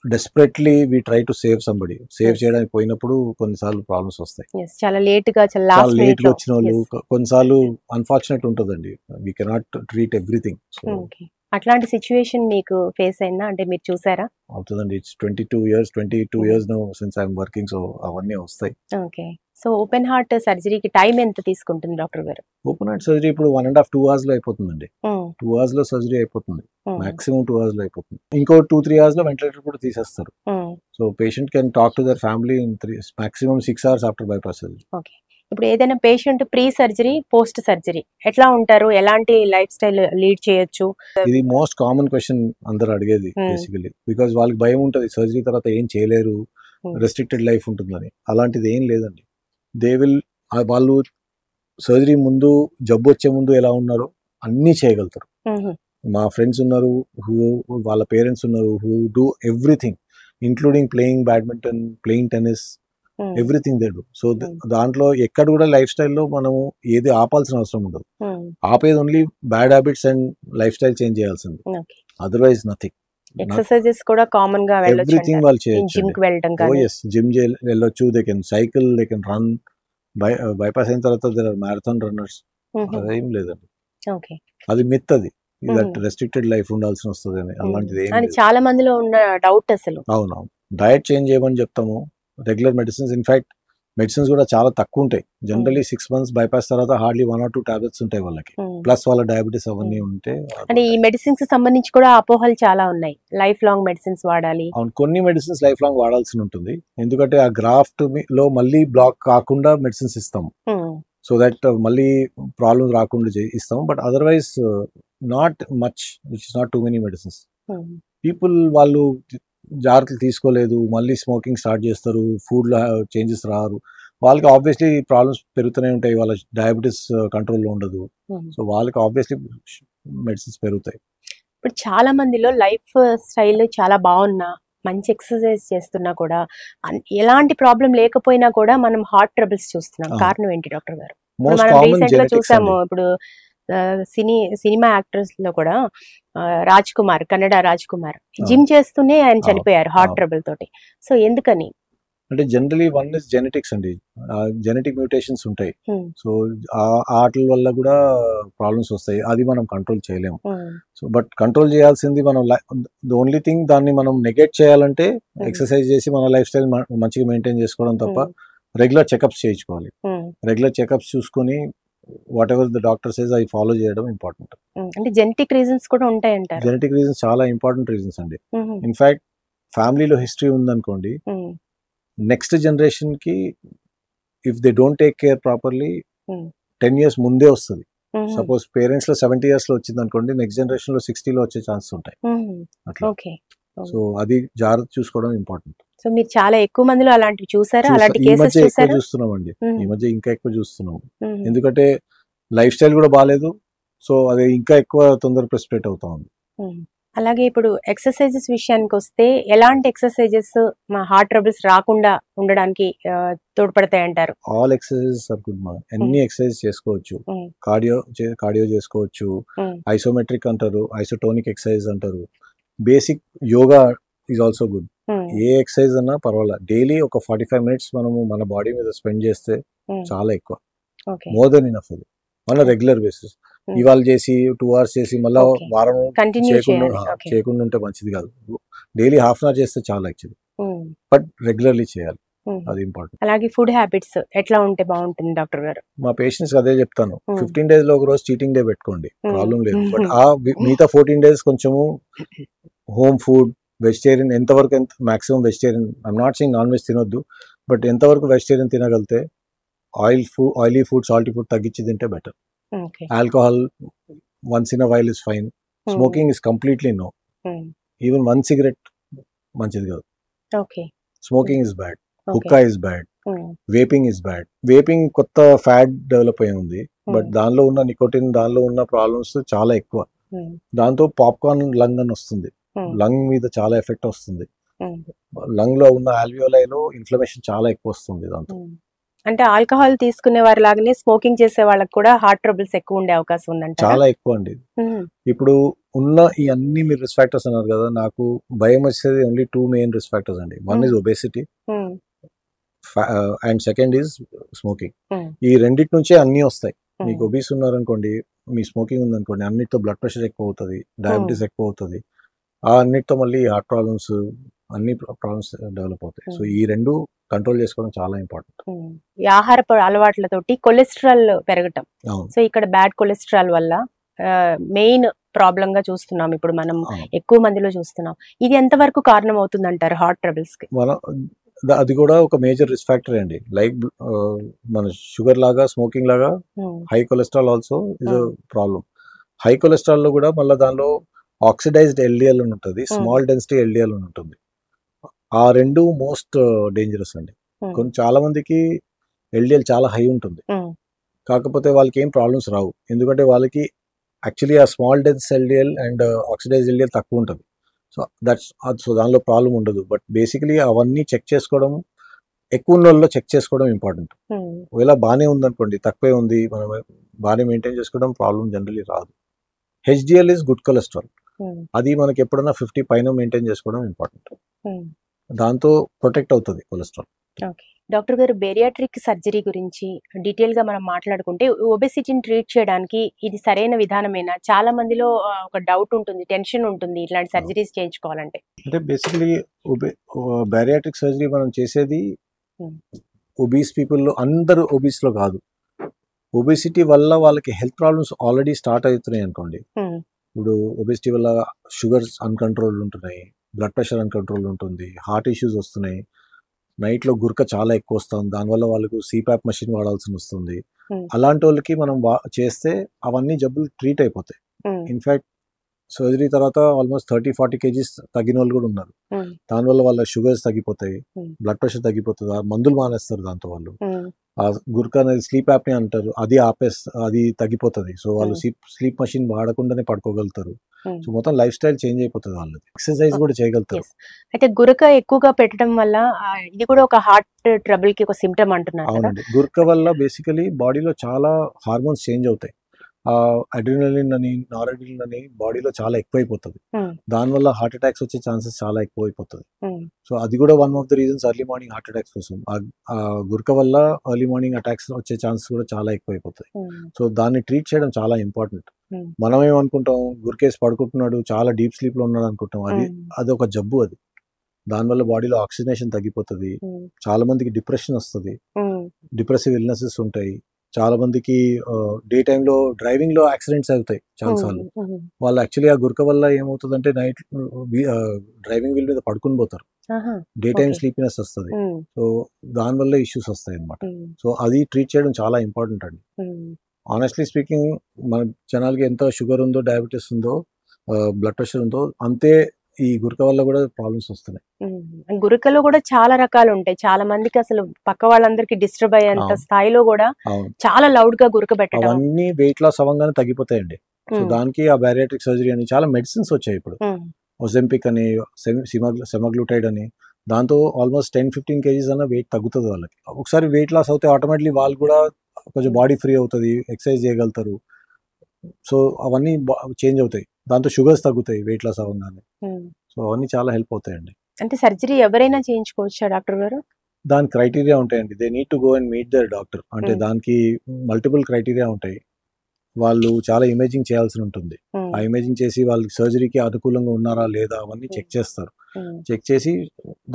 Desperately we try to save somebody. Save Yes. చేయడానికి పోయినప్పుడు కొన్నిసార్లు ప్రాబ్లమ్స్ వస్తాయి. Yes. చాలా లేట్ గా, చాలా చాలా లాస్ట్ లేట్ మినిట్ గా లో. వచ్చిన వాళ్ళు Yes. కొన్నిసార్లు అన్ఫార్చునేట్ ఉంటుందండి. We cannot treat everything. So okay. అట్లాంటి సిచ్యువేషన్ మీకు ఫేస్ అయిందా, అంటే మీరు చూసారా? అవుతుందండి. It's 22 years no since I'm working. So అవన్నీ వస్తాయి. ఓకే. సో ఓపెన్ హార్ట్ సర్జరీకి టైం ఎంత తీసుకుంటుంది డాక్టర్ గారు? ఓపెన్ హార్ట్ సర్జరీ ఇప్పుడు 1.5 2 hours లో అయిపోతుందండి. 2 hours లో సర్జరీ అయిపోతుంది. మాక్సిమం 2 hours లో అయిపోతుంది. ఇంకో 2-3 hours లో వెంటిలేటర్ కూడా తీసేస్తారు. So patient can talk to their family in maximum 6 hours after bypass surgery. Okay. ఇప్పుడు ఏదైనా patient pre surgery, post surgery ఎట్లా ఉంటారు, ఎలాంటి లైఫ్ స్టైల్ లీడ్ చేయొచ్చు? ఇది మోస్ట్ కామన్ క్వశ్చన్ అందరు అడిగేది బేసికలీ. బికాజ్ వాళ్ళకి భయం ఉంటుంది సర్జరీ తర్వాత ఏం చేయలేరు, రెస్ట్రిక్టెడ్ లైఫ్ ఉంటుందని. అలాంటిది ఏం లేదండి. దే విల్ వాళ్ళు సర్జరీ ముందు, జబ్బు వచ్చే ముందు ఎలా ఉన్నారో అన్నీ చేయగలుగుతారు. మా ఫ్రెండ్స్ ఉన్నారు, వాళ్ళ పేరెంట్స్ ఉన్నారు, who do everything including playing badminton, playing tennis, everything they do. So దాంట్లో ఎక్కడ కూడా లైఫ్ స్టైల్లో మనము ఏది ఆపాల్సిన అవసరం ఉండదు. ఆపేది only bad habits and lifestyle change చేయాల్సింది. Otherwise nothing. ఎక్సర్సైజెస్ కూడా కామన్ గా వెళ్ళొచ్చు, ఎవ్రీథింగ్ వాళ్ళు చేయొచ్చు. జిమ్ కి వెళ్ళడం కానీ. జిమ్ వెళ్ళొచ్చు, they can cycle, they can run. Bypass అయిన తర్వాత దేర్ ఆర్ మ్యారథాన్ రన్నర్స్. అదేం లేదండి. ఓకే. అది మిత్. అది రెస్ట్రిక్టెడ్ లైఫ్ ఉండాల్సి వస్తుంది అని అలాంటిది ఏం లేదు. చాలా మందిలో ఉన్న డౌట్ అసలు. అవునవును. డయట్ చేంజ్ చేయమని చెప్తాము. రెగ్యులర్ మెడిసిన్స్, ఇన్ఫాక్ట్ మెడిసిన్స్ కూడా చాలా తక్కువ ఉంటాయి. జనరలీ 6 months బైపాస్ తర్వాత హార్డ్లీ 1 or 2 టాబ్లెట్స్ ఉంటాయి వాళ్ళకి. ప్లస్ వాళ్ళ డయాబెటీస్ అవన్నీ ఉంటే. అంటే ఈ మెడిసిన్స్ సంబంధించి కూడా అపోహలు చాలా ఉన్నాయి. లైఫ్ లాంగ్ మెడిసిన్స్ వాడాలి. అవును, కొన్ని మెడిసిన్స్ లైఫ్ లాంగ్ వాడాల్సి ఉంటుంది. ఎందుకంటే ఆ గ్రాఫ్ట్ లో మళ్ళీ బ్లాక్ కాకుండా మెడిసిన్స్ ఇస్తాము. సో దట్ మళ్ళీ ప్రాబ్లమ్స్ రాకుండా ఇస్తాం. But otherwise not much, which is not too many medicines. People వాళ్ళు జాగ్రత్తలు తీసుకోలేదు, మళ్ళీ స్మోకింగ్ స్టార్ట్ చేస్తారు, ఫుడ్లో చేంజెస్ రారు, వాళ్ళకి ఆబ్వియస్లీ ప్రాబ్లమ్స్ పెరుగుతూనే ఉంటాయి. వాళ్ళ డయాబెటీస్ కంట్రోల్లో ఉండదు. సో వాళ్ళకి ఆబ్వియస్లీ మెడిసిన్స్ పెరుగుతాయి. ఇప్పుడు చాలా మందిలో లైఫ్ స్టైల్ చాలా బాగున్నా, మంచి ఎక్సర్సైజ్ చేస్తున్నా కూడా, ఎలాంటి ప్రాబ్లం లేకపోయినా కూడా మనం హార్ట్ ట్రబుల్స్ చూస్తున్నాం. కారణం ఏంటి డాక్టర్ గారు? మనం రీసెంట్ గా చూసాము. ఇప్పుడు సినిమా యాక్టర్స్ లో కూడా రాజ్ కుమార్, కన్నడ రాజ్ కుమార్ జిమ్ చేస్తూనే ఆయన చనిపోయారు హార్ట్ ట్రబుల్ తోటి. సో ఎందుకని? అంటే జనరలీ వన్ ఇస్ జెనెటిక్స్ అండి. జెనెటిక్ మ్యూటేషన్స్ ఉంటాయి. సో వాటి వల్ల కూడా ప్రాబ్లమ్స్ వస్తాయి. అది మనం కంట్రోల్ చేయలేము. సో బట్ కంట్రోల్ చేయాల్సింది మనం. ద ఓన్లీ థింగ్ దాన్ని మనం నెగెక్ట్ చేయాలంటే ఎక్సర్సైజ్ చేసి మన లైఫ్ స్టైల్ మంచిగా మెయింటైన్ చేసుకోవడం తప్ప రెగ్యులర్ చెకప్స్ చేయించుకోవాలి. రెగ్యులర్ చెకప్స్ చూసుకొని what ever the doctor says అవి ఫాలో చేయడం ఇంపార్టెంట్. అంటే జెనెటిక్ రీజన్స్ కూడా ఉంటాయంటారు. జెనెటిక్ రీజన్స్ చాలా ఇంపార్టెంట్ రీజన్స్ అండి. ఇన్ఫాక్ట్ ఫ్యామిలీలో హిస్టరీ ఉందనుకోండి, నెక్స్ట్ జనరేషన్ కి if they don't take care properly 10 years ముందే వస్తుంది. సపోజ్ పేరెంట్స్ లో 70 years లో వచ్చింది అనుకోండి, నెక్స్ట్ జనరేషన్ లో 60 లో వచ్చే ఛాన్సెస్ ఉంటాయి. అట్లా. సో అది జాగ్రత్త చూసుకోవడం ఇంపార్టెంట్. సో మీరు చాలా ఎక్కువ మందిలో అలాంటివి చూసారా? అలాంటి కేసెస్ చూసారా? చూస్తున్నామండి. ఈ మధ్య ఇంకా ఎక్కువ చూస్తున్నాం. ఎందుకంటే లైఫ్ స్టైల్ కూడా బాగాలేదు. సో అది ఇంకా ఎక్కువ తొందర ప్రెసిపిటేట్ అవుతా ఉంది. అలాగే ఇప్పుడు ఎక్సర్సైజెస్ విషయానికి వస్తే, ఎలాంటి ఎక్సర్సైజెస్ మా హార్ట్ ట్రబుల్స్ రాకుండా ఉండడానికి తోడ్పడతాయి అంటారు? ఆల్ ఎక్సర్సైజెస్ ఆర్ గుడ్ మా. అన్ని ఎక్సర్సైజెస్ చేసుకోవచ్చు. కార్డియో చేసుకోవచ్చు, ఐసోమెట్రిక్ అంటారు, ఐసోటోనిక్ ఎక్సర్సైజ్ అంటారు, basic yoga is also good. A exercise అన్నా పర్వాలేదు. డైలీ ఒక 45 minutes మనము మన బాడీ మీద స్పెండ్ చేస్తే చాలా ఎక్కువ, మోర్ దెన్ ఇనఫ్. అది మన రెగ్యులర్ బేసిస్. ఇవాళ చేసి 2 hours చేసి మళ్ళీ వారం చేయకుండా ఉంటే మంచిది కాదు. డైలీ half an hour చేస్తే చాలా యాక్చువల్లీ, బట్ రెగ్యులర్లీ చేయాలి. అది ఇంపార్టెంట్. అలాగే ఫుడ్ హ్యాబిట్స్ ఎట్లా ఉంటే బాగుంటుంది డాక్టర్ గారు? మా పేషెంట్స్ అదే చెప్తాను. 15 days లో ఒక రోజు చీటింగ్ డే పెట్టుకోండి, ప్రాబ్లం లేదు. బట్ ఆ మిగతా 14 days కొంచెము హోమ్ ఫుడ్, వెజిటేరియన్ ఎంతవరకు, maximum vegetarian. I'm not saying non veg తినొద్దు, బట్ ఎంతవరకు వెజిటేరియన్ తినగలితే ఆయిలీ ఫుడ్, సాల్టీ ఫుడ్ తగ్గించి తింటే better. Alcohol once in a while is fine. Smoking is completely no. Even 1 cigarette మంచిది కాదు. Smoking is bad, hookah is bad, vaping is bad. Vaping కొత్త ఫ్యాడ్ డెవలప్ అయి ఉంది, బట్ దానిలో ఉన్న నికోటిన్, దానిలో ఉన్న ప్రాబ్లమ్స్ చాలా ఎక్కువ. దాంతో పాప్కార్న్ లంగ్ అని వస్తుంది, లంగ్ మీద చాలా ఎఫెక్ట్ వస్తుంది. లంగ్ లో ఉన్న ఆల్వియోలైలో ఇన్ఫ్లమేషన్ చాలా ఎక్కువ వస్తుంది దాంతో. అంటే ఆల్కహాల్ తీసుకునే వారి లాగానే స్మోకింగ్ చేసే వాళ్ళకి కూడా హార్ట్ ట్రబుల్స్ ఎక్కువ ఉండే అవకాశం ఉందంటారా? చాలా ఎక్కువ అండి. ఇప్పుడు ఉన్న ఈ అన్ని మీరు రిస్క్ ఫ్యాక్టర్స్ అన్నారు కదా, నాకు భయం వచ్చేది ఓన్లీ 2 మెయిన్ రిస్క్ ఫ్యాక్టర్స్ అండి. One is obesity and second is smoking. ఈ రెండిటి నుంచే అన్నీ వస్తాయి. మీకు ఒబీస్ ఉన్నారనుకోండి, మీ స్మోకింగ్ ఉందనుకోండి, అన్నిటితో బ్లడ్ ప్రెషర్ ఎక్కువ అవుతుంది, డయాబెటీస్ ఎక్కువ అవుతుంది, ఆ అన్నిటితో మళ్ళీ హార్ట్ ప్రాబ్లమ్స్, అన్ని ప్రాబ్లమ్స్ డెవలప్ అవుతాయి. సో ఈ రెండు కంట్రోల్ చేసుకోవడం చాలా ఇంపార్టెంట్. ఈ ఆహారపు అలవాట్లతోటి కొలెస్ట్రాల్ పెరగటం, సో ఇక్కడ బ్యాడ్ కొలెస్ట్రాల్ వల్ల మెయిన్ ప్రాబ్లం గా చూస్తున్నాం ఇప్పుడు మనం, ఎక్కువ మందిలో చూస్తున్నాం. ఇది ఎంతవరకు కారణం అవుతుంది అంటారు హార్ట్ ట్రబుల్స్ కి? అది కూడా ఒక మేజర్ రిస్క్ ఫ్యాక్టర్ అండి. లైక్ మన షుగర్ లాగా, స్మోకింగ్ లాగా high cholesterol also is problem. High cholesterol లో కూడా మళ్ళీ దానిలో ఆక్సిడైజ్డ్ ఎల్డిఎల్ అని ఉంటుంది, స్మాల్ డెన్సిటీ ఎల్డిఎల్ అని ఉంటుంది. ఆ రెండు మోస్ట్ డేంజరస్ అండి. చాలా మందికి ఎల్డిఎల్ చాలా హై ఉంటుంది, కాకపోతే వాళ్ళకి ఏం ప్రాబ్లమ్స్ రావు, ఎందుకంటే వాళ్ళకి యాక్చువల్లీ ఆ small dense LDL and oxidised LDL తక్కువ ఉంటుంది. సో దానిలో ప్రాబ్లం ఉండదు. బట్ బేసికలీ అవన్నీ చెక్ చేసుకోవడం, ఎక్కువ ఉన్న వాళ్ళలో చెక్ చేసుకోవడం ఇంపార్టెంట్. ఒకవేళ బాగానే ఉందనుకోండి, తక్కువే ఉంది, మనం బాగానే మెయింటైన్ చేసుకోవడం, ప్రాబ్లం జనరలీ రాదు. హెచ్డిఎల్ ఇస్ గుడ్ కొలెస్ట్రాల్, అది మనకి ఎప్పుడైనా 50 పైన మెయింటైన్ చేసుకోవడం ఇంపార్టెంట్. దాంతో ప్రొటెక్ట్ అవుతుంది కొలెస్ట్రాల్. డాక్టర్ గారు, బేరియాట్రిక్ సర్జరీ గురించి డీటెయిల్ గా మనం మాట్లాడుకుంటే, ఒబెసిటీని ట్రీట్ చేయడానికి ఇది సరైన విధానమేనా? చాలా మందిలో ఒక డౌట్ ఉంటుంది, టెన్షన్ ఉంటుంది ఇట్లాంటి సర్జరీస్ చేయించుకోవాలంటే. అంటే బేసికలీ బేరియాట్రిక్ సర్జరీ మనం చేసేది ఒబీస్ పీపుల్లో, అందరూ ఒబీస్ లో కాదు. ఒబేసిటీ వల్ల వాళ్ళకి హెల్త్ ప్రాబ్లమ్స్ ఆల్రెడీ స్టార్ట్ అవుతున్నాయి అనుకోండి. ఇప్పుడు ఒబేసిటీ వల్ల షుగర్స్ అన్కంట్రోల్ ఉంటున్నాయి, బ్లడ్ ప్రెషర్ అన్కంట్రోల్ ఉంటుంది, హార్ట్ ఇష్యూస్ వస్తున్నాయి, నైట్లో గురక చాలా ఎక్కువ వస్తుంది, దానివల్ల వాళ్ళకు సిపాప్ మెషిన్ వాడాల్సి వస్తుంది. అలాంటి వాళ్ళకి మనం చేస్తే అవన్నీ జబ్బులు ట్రీట్ అయిపోతాయి. ఇన్ఫాక్ట్ సర్జరీ తర్వాత ఆల్మోస్ట్ 30-40 kgs తగ్గిన వాళ్ళు కూడా ఉన్నారు. దానివల్ల వాళ్ళ షుగర్స్ తగ్గిపోతాయి, బ్లడ్ ప్రెషర్ తగ్గిపోతుంది, మందులు మానేస్తారు దాంతో వాళ్ళు. ఆ గురక అనేది స్లీప్ యాప్ని అంటారు, అది తగ్గిపోతుంది. సో వాళ్ళు స్లీప్ మెషిన్ వాడకుండానే పడుకోగలుగుతారు. సో మొత్తం లైఫ్ స్టైల్ చేంజ్ అయిపోతుంది వాళ్ళది, ఎక్సర్సైజ్ కూడా చేయగలుగుతారు. అయితే గురక ఎక్కువగా పెట్టడం వల్ల ఇది కూడా ఒక హార్ట్ ట్రబుల్ కి ఒక సిమ్టమ్ అంటున్నారు. అవునండి, గురక వల్ల బేసికలీ బాడీలో చాలా హార్మోన్స్ చేంజ్ అవుతాయి. అడ్రినలిన్ అని, నారడ్రినలిన్ అని బాడీలో చాలా ఎక్కువైపోతుంది. దానివల్ల హార్ట్ అటాక్స్ వచ్చే ఛాన్సెస్ చాలా ఎక్కువైపోతుంది. సో అది కూడా one of the reasons early morning heart attacks కోసం. ఆ గురక వల్ల ఎర్లీ మార్నింగ్ అటాక్స్ వచ్చే ఛాన్సెస్ కూడా చాలా ఎక్కువైపోతాయి. సో దాన్ని ట్రీట్ చేయడం చాలా ఇంపార్టెంట్. మనం ఏమనుకుంటాం, గురకేసి పడుకుంటున్నాడు, చాలా డీప్ స్లీప్ లో ఉన్నాడు అనుకుంటాం, అది ఒక జబ్బు. అది దానివల్ల బాడీలో ఆక్సిజనేషన్ తగ్గిపోతుంది, చాలా మందికి డిప్రెషన్ వస్తుంది, డిప్రెసివ్ ఇల్నెసెస్ ఉంటాయి. చాలా మందికి డే టైంలో డ్రైవింగ్ లో యాక్సిడెంట్స్ అవుతాయి చాలాసార్లు. వాళ్ళు యాక్చువల్లీ ఆ గురక వల్ల ఏమవుతుందంటే నైట్ డ్రైవింగ్ వీల్ మీద పడుకుని పోతారు, డే టైం స్లీపినెస్ వస్తుంది. సో దానివల్ల ఇష్యూస్ వస్తాయి అన్నమాట. సో అది ట్రీట్ చేయడం చాలా ఇంపార్టెంట్ అండి. ఆనెస్ట్లీ స్పీకింగ్, మన జనాలకి ఎంత షుగర్ ఉందో, డయాబెటీస్ ఉందో, బ్లడ్ ప్రెషర్ ఉందో, అంతే ఈ గురక వల్ల కూడా ప్రాబ్లమ్స్ వస్తున్నాయి. గురకలో కూడా చాలా రకాలు ఉంటాయి. చాలా మందికి అసలు పక్క వాళ్ళందరికి డిస్టర్బ్ అయ్యేంత స్థాయిలో కూడా చాలా లౌడ్ గా గురక పెట్టడం, అవన్నీ వెయిట్ లాస్ అవ్వగానే తగ్గిపోతాయండి. సో దానికి ఆ బేరియాట్రిక్ సర్జరీ అని చాలా మెడిసిన్స్ వచ్చాయి ఇప్పుడు. ఒజెంపిక్ అని, సెమాగ్లూటైడ్ అని, దాంతో ఆల్మోస్ట్ 10-15 kgs అన్న వెయిట్ తగ్గుతుంది వాళ్ళకి. ఒకసారి వెయిట్ లాస్ అవుతే ఆటోమేటిక్లీ వాళ్ళు కూడా కొంచెం బాడీ ఫ్రీ అవుతుంది, ఎక్సర్సైజ్ చేయగలుగుతారు. సో అవన్నీ చేంజ్ అవుతాయి, దాంతో షుగర్స్ తగ్గుతాయి వెయిట్ లాస్ అవ్వగానే. సో అవన్నీ చాలా హెల్ప్ అవుతాయండి. అంటే సర్జరీ ఎవరైనా చేయించుకోవచ్చా డాక్టర్ గారు? దాని క్రైటీరియా ఉంటాయండి. They need to go and meet their doctor. అంటే దానికి మల్టిపుల్ క్రైటీరియా ఉంటాయి. వాళ్ళు చాలా ఇమేజింగ్ చేయాల్సి ఉంటుంది. ఆ ఇమేజింగ్ చేసి వాళ్ళకి సర్జరీకి అనుకూలంగా ఉన్నారా లేదా అవన్నీ చెక్ చేస్తారు. చెక్ చేసి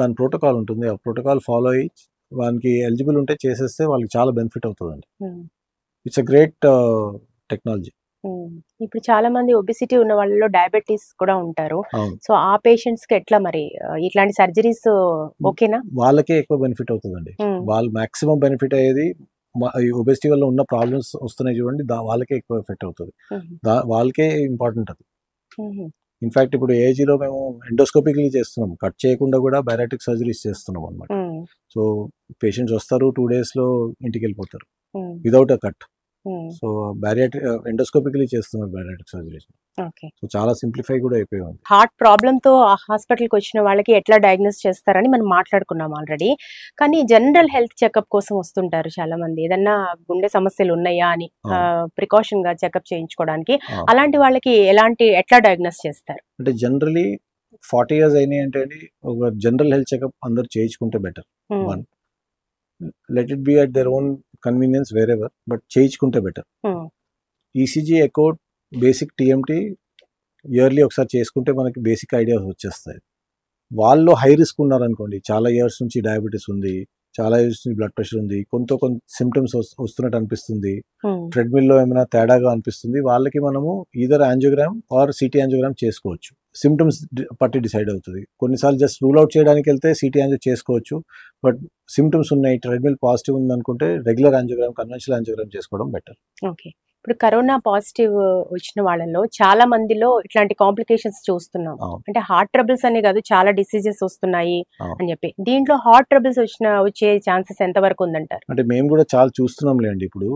దాని ప్రోటోకాల్ ఉంటుంది, ఆ ప్రోటోకాల్ ఫాలో అయ్యి వానికి ఎలిజిబుల్ ఉంటే చేసేస్తే వాళ్ళకి చాలా బెనిఫిట్ అవుతుందండి. It's a great technology. ఇప్పుడు చాలా మంది ఒబెసిటీ ఉన్న వాళ్ళలో డయాబెటీస్ కూడా ఉంటారు. సో ఆ పేషెంట్స్ కి ఎట్లా మరి ఇట్లాంటి సర్జరీస్ ఓకేనా? వాళ్ళకే ఎక్కువ బెనిఫిట్ అవుతుందండి. వాళ్ళు మాక్సిమం బెనిఫిట్ అయ్యేది ఒబెసిటీ వల్ల ఉన్న ప్రాబ్లమ్స్ వస్తున్నాయి చూడండి, వాళ్ళకే ఎక్కువ ఎఫెక్ట్ అవుతుంది, వాళ్ళకే ఇంపార్టెంట్ అది. ఇన్ఫాక్ట్ ఇప్పుడు ఏజీలో మేము ఎండోస్కోపిక్లీ చేస్తున్నాం, కట్ చేయకుండా కూడా బేరియాట్రిక్ సర్జరీస్ చేస్తున్నాం అనమాట. సో పేషెంట్స్ వస్తారు, 2 days లో ఇంటికి వెళ్ళిపోతారు without a cut. So bariatric endoscopically చేస్తున్నారు బేరియాట్రిక్ సర్జరీస్. ఓకే. సో చాలా సింప్లిఫై కూడా అయిపోయింది. హార్ట్ ప్రాబ్లమ్‌తో హాస్పిటల్‌కి వచ్చిన వాళ్ళకి ఎట్లా డయాగ్నోస్ చేస్తారని మనం మాట్లాడుకున్నాం ఆల్రెడీ. కానీ జనరల్ హెల్త్ చెకప్ కోసం వస్తుంటారు చాలామంది. ఏదన్నా గుండె సమస్యలు ఉన్నాయా అని ప్రికాషన్‌గా చెకప్ చేయించుకోవడానికి. అలాంటి వాళ్ళకి ఎట్లా డయాగ్నోస్ చేస్తారు? అంటే జనరలీ 40 ఇయర్స్ అయినాయి అంటే అండి, ఒక జనరల్ హెల్త్ చెకప్ అందరూ చేయించుకుంటే better. One, let it be at their own convenience wherever, but చేయించుకుంటే better. ECG, echo, basic TMT yearly ఒకసారి చేసుకుంటే మనకి బేసిక్ ఐడియాస్ వచ్చేస్తాయి. వాళ్ళు హై రిస్క్ ఉన్నారనుకోండి, చాలా ఇయర్స్ నుంచి డయాబెటీస్ ఉంది, చాలా ఇయర్స్ నుంచి బ్లడ్ ప్రెషర్ ఉంది, కొంత సిమ్టమ్స్ వస్తున్నట్టు అనిపిస్తుంది, ట్రెడ్మిల్లో ఏమైనా తేడాగా అనిపిస్తుంది, వాళ్ళకి మనము either angiogram or CT angiogram చేసుకోవచ్చు. సిమ్టమ్స్ పట్టి డిసైడ్ అవుతుంది. కొన్నిసార్లు జస్ట్ రూల్ అవుట్ చేయడానికి వెళ్తే సిటీ యాంజియో చేసుకోవచ్చు, బట్ సిమ్టమ్స్ ఉన్నాయి, ట్రెడ్మిల్ పాజిటివ్ ఉంది అనుకుంటే రెగ్యులర్ యాంజియోగ్రామ్, కన్వెన్షనల్ యాంజియోగ్రామ్ చేసుకోవడం బెటర్. ఓకే. ఇప్పుడు కరోనా పాజిటివ్ వచ్చిన వాళ్ళలో చాలా మందిలో ఇట్లాంటి కాంప్లికేషన్స్ చూస్తున్నాం. అంటే హార్ట్ ట్రబుల్స్ అనే కాదు, చాలా డిసీజెస్ వస్తున్నాయి అని చెప్పి. దీంట్లో హార్ట్ ట్రబుల్స్ వచ్చే ఛాన్సెస్ ఎంత వరకు ఉందంటారు? అంటే మేము కూడా చాలా చూస్తున్నాం లేండి. ఇప్పుడు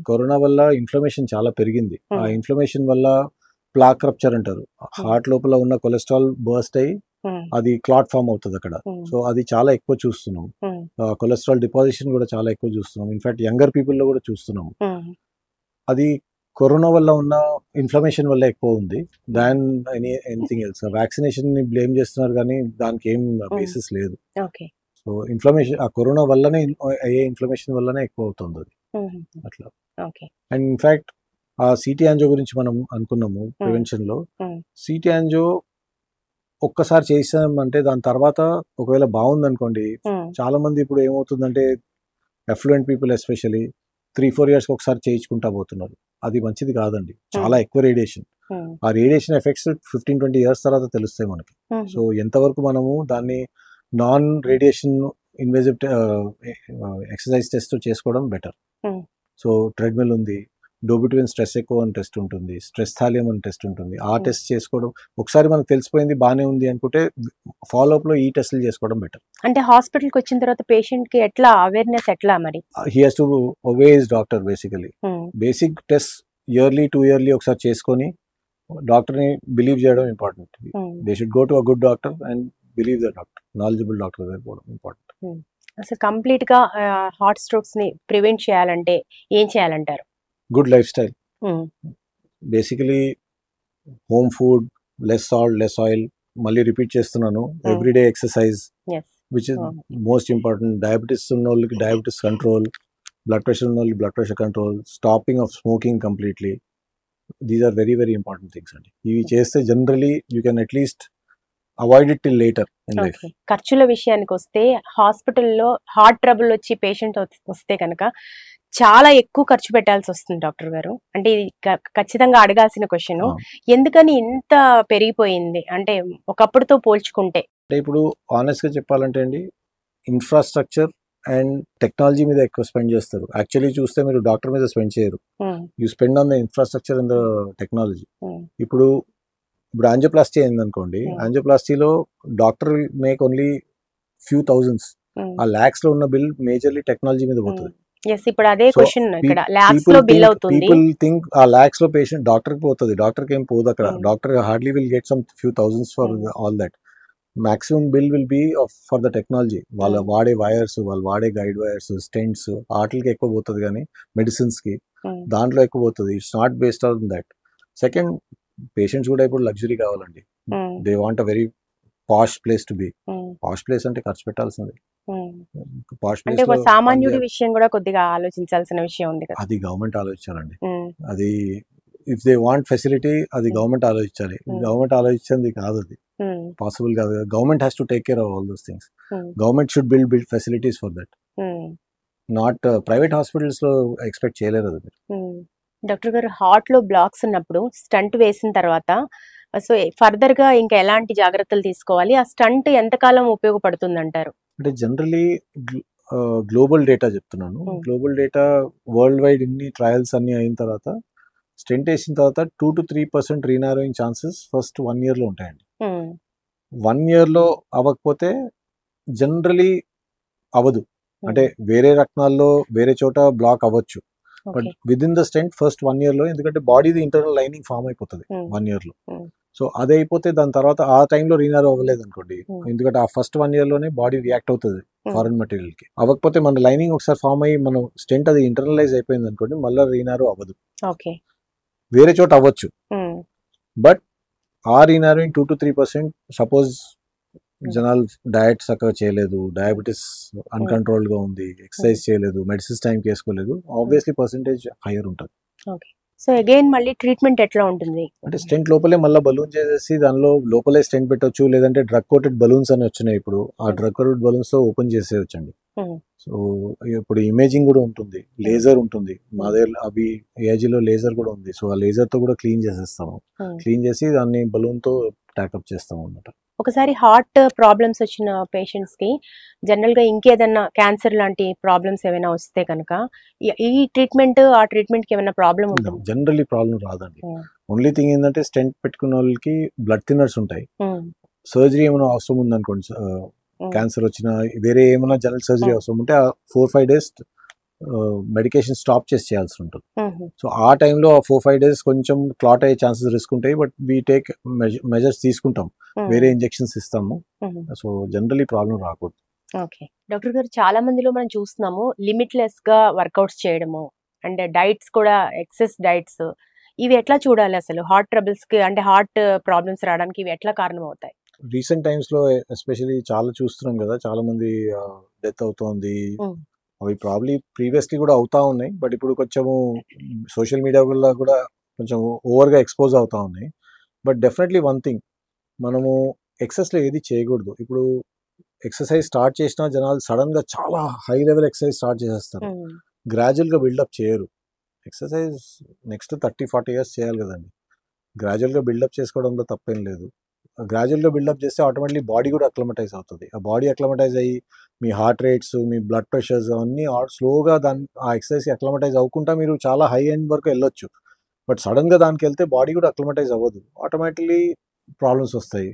కరోనా వల్ల ఇన్ఫ్లమేషన్ చాలా పెరిగింది. ఆ ఇన్ఫ్లమేషన్ వల్ల ప్లాక్ రప్చర్ అంటారు. హార్ట్ లోపల ఉన్న కొలెస్ట్రాల్ బర్స్ట్ అయ్యి అది క్లాట్ ఫామ్ అవుతుంది అక్కడ. సో అది చాలా ఎక్కువ చూస్తున్నాం. కొలెస్ట్రాల్ డిపాజిషన్ కూడా చాలా ఎక్కువ చూస్తున్నాం. ఇన్ఫాక్ట్ యంగర్ పీపుల్ లో కూడా చూస్తున్నాం. అది కరోనా వల్ల ఉన్న ఇన్ఫ్లమేషన్ వల్ల ఎక్కువ ఉంది దాన్ ఎనీథింగ్ ఎల్స్. వ్యాక్సినేషన్ ని బ్లేమ్ చేస్తున్నారు కానీ దానికి ఏం బేసిస్ లేదు. సో ఇన్ఫ్లమేషన్ ఆ కరోనా వల్లనే అయ్యే ఇన్ఫ్లమేషన్ వల్లనే ఎక్కువ అవుతుంది అది అట్లా. అండ్ ఇన్ఫాక్ట్ ఆ సిటీ యాంజియో గురించి మనం అనుకున్నాము ప్రివెన్షన్ లో. సిటీ యాంజియో ఒక్కసారి చేసామంటే దాని తర్వాత ఒకవేళ బాగుంది అనుకోండి, చాలా మంది ఇప్పుడు ఏమవుతుందంటే ఎఫ్లూయెంట్ పీపుల్ ఎస్పెషలీ 3-4 years ఒకసారి చేయించుకుంటా పోతున్నారు. అది మంచిది కాదండి. చాలా ఎక్కువ రేడియేషన్. ఆ రేడియేషన్ ఎఫెక్ట్స్ 15-20 years తర్వాత తెలుస్తాయి మనకి. సో ఎంతవరకు మనము దాన్ని non radiation invasive exercise test చేసుకోవడం బెటర్. సో ట్రెడ్మిల్ ఉంది, డోబుటిన్ స్ట్రెస్ ఎక్కువ అని టెస్ట్ ఉంటుంది, స్ట్రెస్ థాలియం అని టెస్ట్ ఉంటుంది. ఆ టెస్ట్ చేసుకోవడం ఒకసారి మనకు తెలిసిపోయింది బాగానే ఉంది అనుకుంటే ఫాలో అప్ లో ఈ టెస్ట్లు చేసుకోవడం బెటర్. అంటే హాస్పిటల్కి వచ్చిన తర్వాత పేషెంట్ కి ఎట్లా అవేర్నెస్ ఎట్లా మరి? He has to obey his doctor basically. Basic test yearly 2 yearly ఒకసారి చేసుకొని డాక్టర్ ని బిలీవ్ చేయడం important. They should go to a good doctor and believe the doctor, knowledgeable doctor దగ్గర పోవడం ఇంపార్టెంట్. అసలు కంప్లీట్ గా హార్ట్ స్ట్రోక్స్ ని ప్రివెంట్ చేయాలంటే ఏం చేయాలంటారు? Good lifestyle, basically home food, less salt, less oil. మళ్ళీ రిపీట్ చేస్తున్నాను, everyday exercise which is most important. Diabetes ఉన్న వాళ్ళకి డయాబెటీస్ కంట్రోల్, బ్లడ్ ప్రెషర్ ఉన్న వాళ్ళకి blood pressure control, stopping of smoking completely. These are very very important things అండి. ఇవి చేస్తే generally you can at least avoid it till later in life. ఖర్చుల విషయానికి వస్తే హాస్పిటల్లో హార్ట్ ట్రబుల్ వచ్చి పేషెంట్ వస్తే కనుక చాలా ఎక్కువ ఖర్చు పెట్టాల్సి వస్తుంది డాక్టర్ గారు. అంటే ఇది ఖచ్చితంగా అడగాల్సిన క్వశ్చన్. ఎందుకని ఇంత పెరిగిపోయింది అంటే ఒకప్పుడుతో పోల్చుకుంటే? అంటే ఇప్పుడు ఆనెస్ట్ గా చెప్పాలంటే అండి, ఇన్ఫ్రాస్ట్రక్చర్ అండ్ టెక్నాలజీ మీద ఎక్కువ స్పెండ్ చేస్తారు. యాక్చువల్లీ చూస్తే మీరు డాక్టర్ మీద స్పెండ్ చేయరు, you spend on the infrastructure and the technology. ఇప్పుడు యాంజియోప్లాస్టీ అయింది అనుకోండి, యాంజియోప్లాస్టీలో doctor make only few thousands. ఆ లాక్స్ లో ఉన్న బిల్ మేజర్లీ టెక్నాలజీ మీద పోతుంది. ఇప్పుడు అదే క్వశ్చన్, ఇక్కడ లాక్స్ లో బిల్ అవుతుంది. పీపుల్ థింక్ ఆ లాక్స్ లో పేషెంట్ డాక్టర్ కి పోతుంది, డాక్టర్ కి ఏం పోదు అక్కడ. Doctor hardly will get some few thousands for all that. Maximum bill will be for the technology. వాళ్ళు వాడే వైర్స్, వాళ్ళు వాడే గైడ్ వైర్స్, స్టెంట్స్, వాటికి ఎక్కువ పోతుంది కానీ మెడిసిన్స్ కి దాంట్లో ఎక్కువ పోతుంది. It's not based on that. Second, patients కూడా ఇప్పుడు లగ్జరీ కావాలండి. They want a very posh place to be. Posh place అంటే ఖర్చు పెట్టాల్సింది. పాష్ ప్లేస్ లో సామాన్యుడి విషయం కూడా కొద్దిగా ఆలోచించాల్సిన విషయం ఉంది కదా. అది గవర్నమెంట్ ఆలోచించాలండి. అది ఇఫ్ దే వాంట్ ఫెసిలిటీ అది గవర్నమెంట్ ఆలోచించాలి. గవర్నమెంట్ ఆలోచించింది కాదు, అది పాసిబుల్ కాదు. Government has to take care of all those things. Government should build facilities for that. Not private hospitals లో ఎక్స్పెక్ట్ చేయలేరు అది. డాక్టర్ గారు, హార్ట్ లో బ్లాక్స్ ఉన్నప్పుడు స్టంట్ వేసిన తర్వాత సో ఫర్దర్ గా ఇంకా ఎలాంటి జాగ్రత్తలు తీసుకోవాలి? ఆ స్టంట్ ఎంతకాలం ఉపయోగపడుతుంది అంటారు? అంటే జనరలీ గ్లోబల్ డేటా చెప్తున్నాను. గ్లోబల్ డేటా వరల్డ్ వైడ్ ఇన్ని ట్రయల్స్ అన్ని అయిన తర్వాత స్టెంట్ వేసిన తర్వాత 2-3% రీనారోయింగ్ ఛాన్సెస్ ఫస్ట్ 1 year లో ఉంటాయండి. 1 year లో అవ్వకపోతే జనరలీ అవ్వదు. అంటే వేరే రక్తాల్లో వేరే చోట బ్లాక్ అవ్వచ్చు, but okay. With in the stent first 1 year లో, ఎందుకంటే బాడీది ఇంటర్నల్ లైనింగ్ ఫామ్ అయిపోతుంది 1 year లో. సో అది అయిపోతే దాని తర్వాత ఆ టైంలో రీనారో అవ్వలేదు అనుకోండి, ఎందుకంటే ఆ ఫస్ట్ 1 year లోనే బాడీ రియాక్ట్ అవుతుంది ఫారెన్ మెటీరియల్ కి. అవ్వకపోతే మన లైనింగ్ ఒకసారి ఫామ్ అయ్యి మనం స్టెంట్ అది ఇంటర్నలైజ్ అయిపోయింది అనుకోండి, మళ్ళీ రీనారో అవ్వదు. ఓకే. వేరే చోట అవ్వచ్చు, బట్ ఆ రీనారోయింగ్ 2 to 3%. సపోజ్ జనాలు డయట్ చక్కగా చేయలేదు, డయాబెటీస్ అన్కంట్రోల్డ్ గా ఉంది, ఎక్సర్సైజ్ చేయలేదు, మెడిసిన్స్ టైంకి వేసుకోలేదు, ఆబ్వియస్లీ పర్సెంటేజ్ హైయర్ ఉంటుంది. ఓకే. సో అగైన్ మళ్ళీ ట్రీట్మెంట్ ఎట్లా ఉంటుంది? అంటే స్టెంట్ లోపలే మళ్ళీ బలూన్ చేసేసి దానిలో లోపలే స్టెంట్ పెట్టొచ్చు, లేదంటే డ్రగ్ కోటెడ్ బలూన్స్ అని వచ్చినాయి ఇప్పుడు. ఆ డ్రగ్ కోటెడ్ బలూన్స్ తో ఓపెన్ చేసేయచ్చండి. సో ఇప్పుడు ఇమేజింగ్ కూడా ఉంటుంది, లేజర్ ఉంటుంది మా దగ్గర, అవి ఏజీలో లేజర్ కూడా ఉంది. సో ఆ లేజర్ తో కూడా క్లీన్ చేసేస్తాము, క్లీన్ చేసి దాన్ని బలూన్ తో ట్యాకప్ చేస్తాము అన్నమాట. ఒకసారి హార్ట్ ప్రాబ్లమ్స్ వచ్చిన పేషెంట్స్ కి జనరల్ గా ఇంకేదన్నా క్యాన్సర్ లాంటి ప్రాబ్లమ్స్ ఏమైనా వస్తే కనుక ఈ ట్రీట్మెంట్ ఆ ట్రీట్మెంట్ కి ఏమైనా ప్రాబ్లం ఉంటుంది? జనరల్లీ ప్రాబ్లం రాదండి. ఓన్లీ థింగ్ ఏంటంటే స్టెంట్ పెట్టుకున్న వాళ్ళకి బ్లడ్ థిన్నర్స్ ఉంటాయి. సర్జరీ ఏమైనా అవసరం ఉందనుకోండి, క్యాన్సర్ వచ్చినా వేరే ఏమైనా జనరల్ సర్జరీ అవసరం ఉంటే 4-5 days మెడికేషన్ స్టాప్ చేసి చేయాల్సి ఉంటుంది. సో ఆ టైంలో ఆ 4-5 days కొంచెం క్లాట్ అయ్యే ఛాన్సెస్ రిస్క్ ఉంటాయి, బట్ వీ టేక్ మెజర్స్ తీసుకుంటాం, వేరే ఇంజెక్షన్స్ ఇస్తాము. సో జనరల్లీ ప్రాబ్లం రాకూడదు. ఓకే డాక్టర్ గారు, చాలా మందిలో మనం చూస్తున్నాము లిమిట్లెస్ గా వర్కౌట్స్ చేయడము అండ్ డైట్స్ కూడా ఎక్సెస్ డైట్స్, ఇవి ఎట్లా చూడాలి అసలు హార్ట్ ట్రబుల్స్ కి, అంటే హార్ట్ ప్రాబ్లమ్స్ రావడానికి ఇవి ఎట్లా కారణం అవుతాయి? రీసెంట్ టైమ్స్ లో ఎస్పెషల్లీ చాలా చూస్తున్నాం కదా, చాలా మంది డెత్ అవుతోంది. అవి ప్రాబ్లీ ప్రీవియస్లీ కూడా అవుతా ఉన్నాయి, బట్ ఇప్పుడు కొంచెము సోషల్ మీడియా వల్ల కూడా కొంచెం ఓవర్గా ఎక్స్పోజ్ అవుతా ఉన్నాయి. బట్ డెఫినెట్లీ వన్ థింగ్, మనము ఎక్సెస్లో ఏది చేయకూడదు. ఇప్పుడు ఎక్సర్సైజ్ స్టార్ట్ చేసినా జనాలు సడన్గా చాలా హై లెవెల్ ఎక్సర్సైజ్ స్టార్ట్ చేసేస్తారు, గ్రాడ్యువల్గా బిల్డప్ చేయరు. ఎక్సర్సైజ్ నెక్స్ట్ 30-40 years చేయాలి కదండి. గ్రాడ్యువల్గా బిల్డప్ చేసుకోవడంలో తప్పేం లేదు. గ్రాడ్యువల్గా బిల్డప్ చేస్తే ఆటోమేటిక్లీ బాడీ కూడా అక్లమటైజ్ అవుతుంది. ఆ బాడీ అక్లమటైజ్ అయ్యి మీ హార్ట్ రేట్స్, మీ బ్లడ్ ప్రెషర్స్ అన్నీ స్లోగా ఆ ఎక్సర్సైజ్ అక్లమటైజ్ అవ్వకుండా మీరు చాలా హై ఎండ్ వరకు వెళ్ళొచ్చు. బట్ సడన్గా దానికి వెళ్తే బాడీ కూడా అక్లమటైజ్ అవ్వదు, ఆటోమేటిక్లీ ప్రాబ్లమ్స్ వస్తాయి,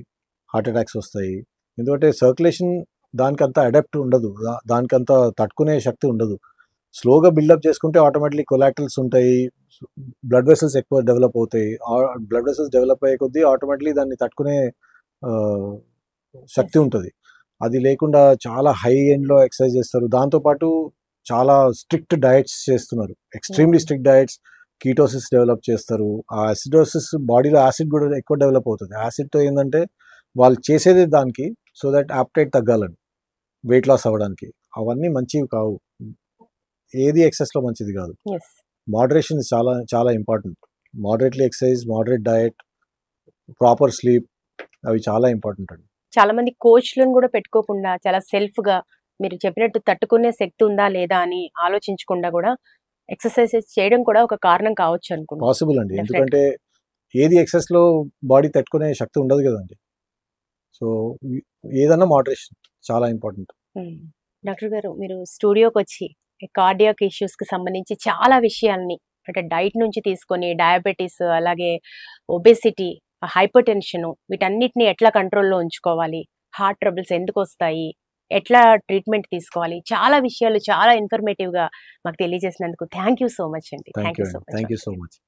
హార్ట్ అటాక్స్ వస్తాయి. ఎందుకంటే సర్క్యులేషన్ దానికి అంత అడాప్ట్ ఉండదు, దానికి అంత తట్టుకునే శక్తి ఉండదు. స్లోగా బిల్డప్ చేసుకుంటే ఆటోమేటిక్లీ కొలాటరల్స్ ఉంటాయి, బ్లడ్ వెసల్స్ ఎక్కువ డెవలప్ అవుతాయి. బ్లడ్ వెసల్స్ డెవలప్ అయ్యే కొద్దీ ఆటోమేటిక్లీ దాన్ని తట్టుకునే శక్తి ఉంటుంది. అది లేకుండా చాలా హై ఎండ్లో ఎక్సర్సైజ్ చేస్తారు, దాంతోపాటు చాలా స్ట్రిక్ట్ డయట్స్ చేస్తున్నారు, extremely strict diets, ketosis develop చేస్తారు. ఆ యాసిడోసిస్ బాడీలో యాసిడ్ కూడా ఎక్కువ డెవలప్ అవుతుంది. యాసిడ్తో ఏంటంటే వాళ్ళు చేసేది దానికి సో దట్ యాప్టైట్ తగ్గాలని, వెయిట్ లాస్ అవ్వడానికి. అవన్నీ మంచివి కావు, ఏది ఎక్సెస్లో మంచిది కాదు. మోడరేషన్ చాలా చాలా important. Moderately exercise, moderate diet, proper sleep, అవి చాలా ఇంపార్టెంట్ అండి. చాలా మంది కోచ్లను కూడా పెట్టుకోకుండా చాలా సెల్ఫ్ గా మీరు చెప్పినట్టు తట్టుకునే శక్తి ఉందా లేదా అని ఆలోచించకుండా కూడా ఎక్సర్సైజెస్ చేయడం కూడా ఒక కారణం కావచ్చు అనుకుంటా. పాసిబుల్ అండి, ఎందుకంటే ఏది ఎక్సెస్ లో బాడీ తట్టుకునే శక్తి ఉండదు కదండి. సో ఏదన్నా మోడరేషన్ చాలా ఇంపార్టెంట్. డాక్టర్ గారు, మీరు స్టూడియోకి వచ్చి కార్డియాక్ ఇష్యూస్ కి సంబంధించి చాలా విషయాల్ని, అంటే డైట్ నుంచి తీసుకొని డయాబెటీస్, అలాగే ఒబెసిటీ, హైపర్ టెన్షన్, వీటన్నిటిని ఎట్లా కంట్రోల్లో ఉంచుకోవాలి, హార్ట్ ట్రబుల్స్ ఎందుకు వస్తాయి, ఎట్లా ట్రీట్మెంట్ తీసుకోవాలి, చాలా విషయాలు చాలా ఇన్ఫర్మేటివ్ గా మాకు తెలియజేసినందుకు థ్యాంక్ యూ సో మచ్ అండి. Thank you so much.